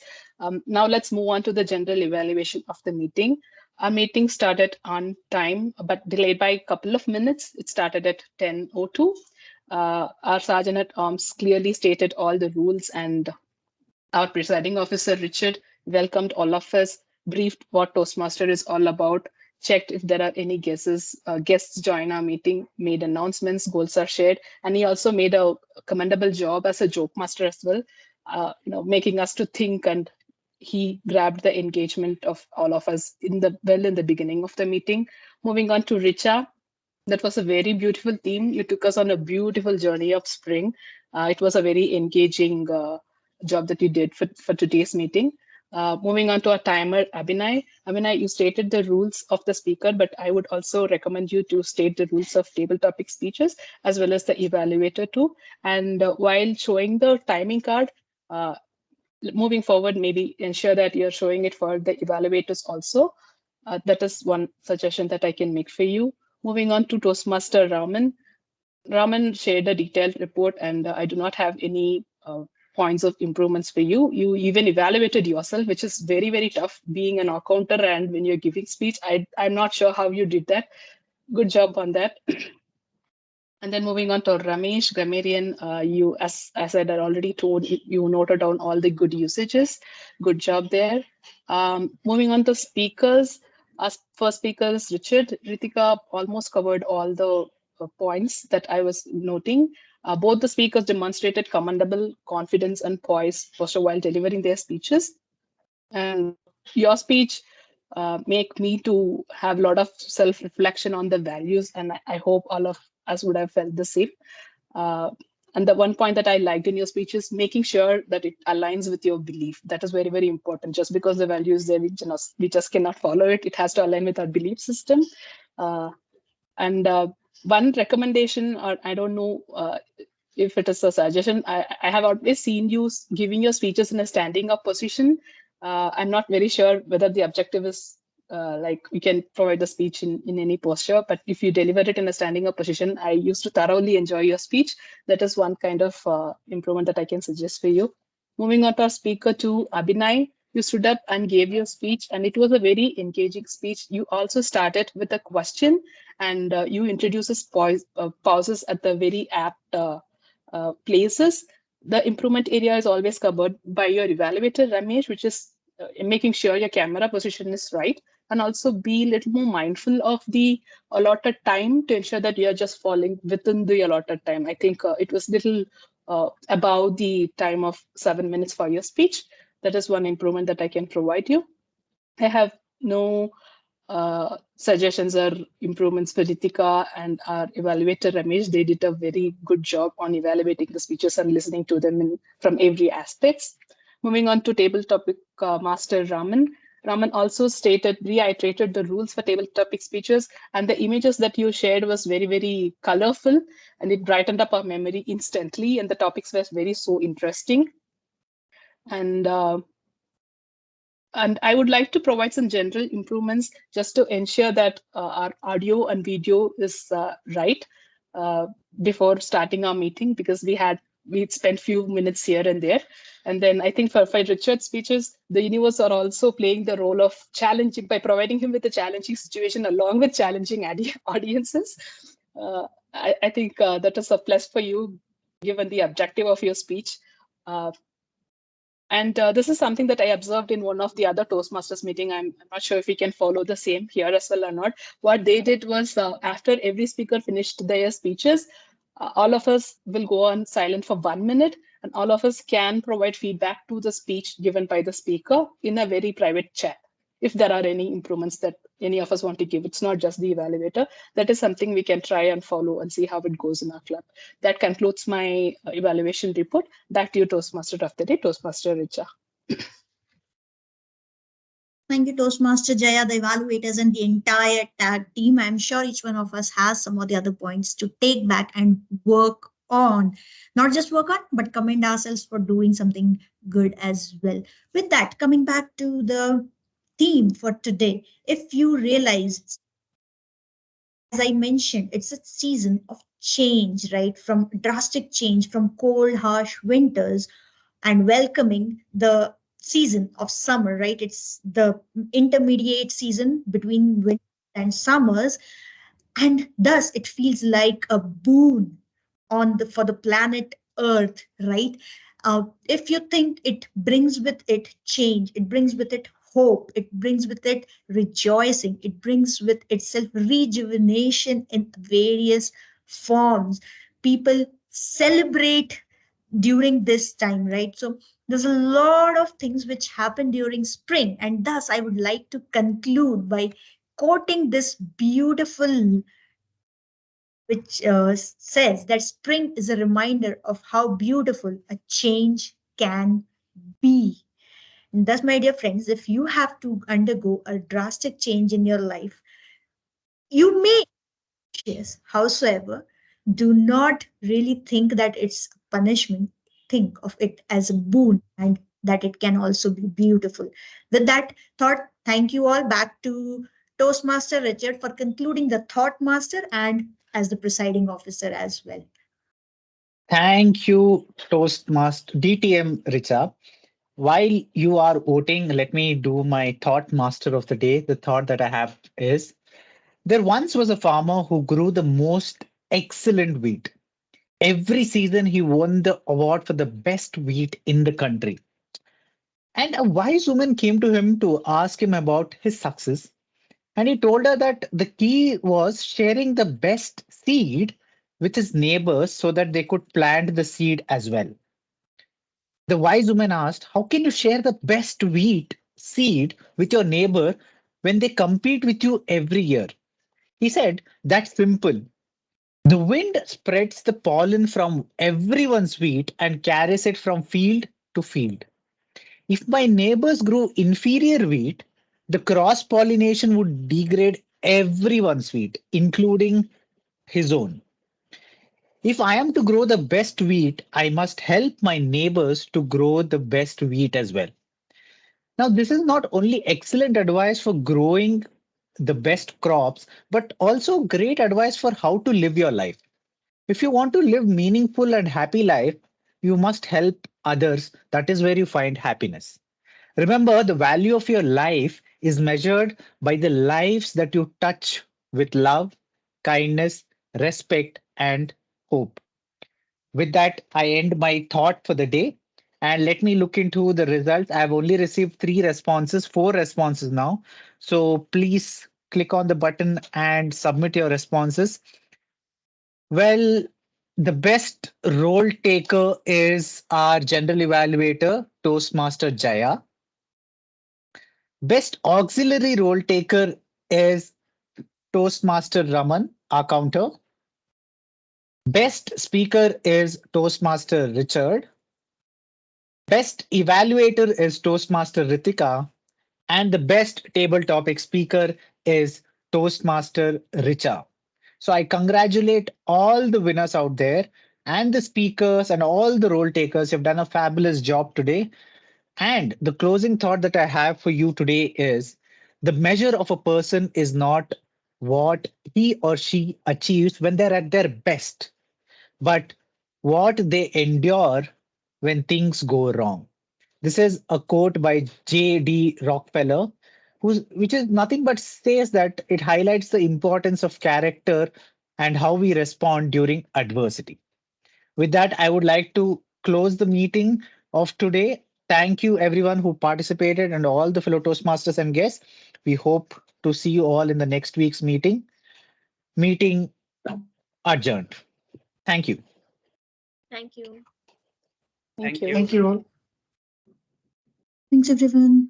Now let's move on to the general evaluation of the meeting. Our meeting started on time, but delayed by a couple of minutes. It started at 10:02. Our Sergeant at Arms clearly stated all the rules, and our presiding officer, Richard, welcomed all of us, briefed what Toastmaster is all about, checked if there are any guests join our meeting, made announcements, goals are shared, and he also made a commendable job as a joke master as well, making us to think, and he grabbed the engagement of all of us in the beginning of the meeting. Moving on to Richa, that was a very beautiful theme. You took us on a beautiful journey of spring. It was a very engaging job that you did for today's meeting. Moving on to our timer, Abhinay. Abhinay, you stated the rules of the speaker, but I would also recommend you to state the rules of table topic speeches as well as the evaluator too. And while showing the timing card, moving forward, maybe ensure that you're showing it for the evaluators also. That is one suggestion that I can make for you. Moving on to Toastmaster Raman. Raman shared a detailed report, and I do not have any points of improvements for you. You even evaluated yourself, which is very, very tough being an accounter, and when you're giving speech, I'm not sure how you did that. Good job on that. And then moving on to Ramesh, grammarian, you, as I had already told, you noted down all the good usages. Good job there. Moving on to speakers, as first speakers, Richard, Ritika almost covered all the points that I was noting. Both the speakers demonstrated commendable confidence and poise while delivering their speeches. And your speech make me to have a lot of self-reflection on the values, and I hope all of us would have felt the same. And the one point that I liked in your speech is making sure that it aligns with your belief. That is very, very important. Just because the value is there, we just cannot follow it. It has to align with our belief system. And one recommendation, or I don't know if it is a suggestion, I have always seen you giving your speeches in a standing up position. I'm not very sure whether the objective is like we can provide the speech in any posture, but if you deliver it in a standing up position, I used to thoroughly enjoy your speech. That is one kind of improvement that I can suggest for you. Moving on to our speaker two, Abhinay, you stood up and gave your speech, and it was a very engaging speech. You also started with a question, and you introduces pauses at the very apt places. The improvement area is always covered by your evaluator, Ramesh, which is making sure your camera position is right, and also be a little more mindful of the allotted time to ensure that you're just falling within the allotted time. I think it was little above the time of 7 minutes for your speech. That is one improvement that I can provide you. I have no suggestions or improvements for Ritika and our evaluator Ramesh. They did a very good job on evaluating the speeches and listening to them from every aspects. Moving on to table topic master Raman. Raman also reiterated the rules for table topic speeches, and the images that you shared was very, very colorful, and it brightened up our memory instantly, and the topics were very so interesting. And I would like to provide some general improvements just to ensure that our audio and video is right before starting our meeting, because we'd spent few minutes here and there. And then I think for Richard's speeches, the universe are also playing the role of challenging by providing him with a challenging situation along with challenging audiences. I think that is a plus for you, given the objective of your speech. And this is something that I observed in one of the other Toastmasters meeting. I'm not sure if we can follow the same here as well or not. What they did was after every speaker finished their speeches, all of us will go on silent for 1 minute, and all of us can provide feedback to the speech given by the speaker in a very private chat. If there are any improvements that any of us want to give, it's not just the evaluator. That is something we can try and follow and see how it goes in our club. That concludes my evaluation report. Back to you, Toastmaster of the day, Toastmaster Richa. Thank you, Toastmaster Jaya, the evaluators, and the entire tag team. I'm sure each one of us has some of the other points to take back and work on. Not just work on, but commend ourselves for doing something good as well. With that, coming back to the theme for today, if you realize as I mentioned, it's a season of change, right? From drastic change, from cold, harsh winters, and welcoming the season of summer, right? It's the intermediate season between winter and summers, and thus it feels like a boon on the for the planet Earth, right? If you think it brings with it change, it brings with it hope, it brings with it rejoicing, it brings with itself rejuvenation in various forms. People celebrate during this time, right? So there's a lot of things which happen during spring, and thus I would like to conclude by quoting this beautiful, which says that spring is a reminder of how beautiful a change can be. And thus, my dear friends, if you have to undergo a drastic change in your life, you may, yes, howsoever, do not really think that it's a punishment. Think of it as a boon, and that it can also be beautiful. With that thought, thank you all. Back to Toastmaster Richard for concluding the thought master and as the presiding officer as well. Thank you, Toastmaster DTM Richa. While you are voting, let me do my thought master of the day. The thought that I have is there once was a farmer who grew the most excellent wheat. Every season, he won the award for the best wheat in the country. And a wise woman came to him to ask him about his success. And he told her that the key was sharing the best seed with his neighbors so that they could plant the seed as well. The wise woman asked, how can you share the best wheat seed with your neighbor when they compete with you every year? He said, that's simple. The wind spreads the pollen from everyone's wheat and carries it from field to field. If my neighbors grew inferior wheat, the cross pollination would degrade everyone's wheat, including his own. If I am to grow the best wheat, I must help my neighbors to grow the best wheat as well. Now, this is not only excellent advice for growing the best crops, but also great advice for how to live your life. If you want to live meaningful and happy life, you must help others. That is where you find happiness. Remember, the value of your life is measured by the lives that you touch with love, kindness, respect, and hope. With that, I end my thought for the day. And let me look into the results. I've only received 3 responses, 4 responses now. So please click on the button and submit your responses. Well, the best role taker is our general evaluator, Toastmaster Jaya. Best auxiliary role taker is Toastmaster Raman, our counter. Best speaker is Toastmaster Richard. Best evaluator is Toastmaster Ritika. And the best table topic speaker is Toastmaster Richa. So I congratulate all the winners out there and the speakers and all the role takers. You've done a fabulous job today. And the closing thought that I have for you today is the measure of a person is not what he or she achieves when they're at their best, but what they endure when things go wrong. This is a quote by J.D. Rockefeller, which is nothing but says that it highlights the importance of character and how we respond during adversity. With that, I would like to close the meeting of today. Thank you, everyone who participated and all the fellow Toastmasters and guests. We hope to see you all in the next week's meeting. Meeting adjourned. Thank you. Thank you. Thank Thank you. you. Thank you all. Thanks, everyone.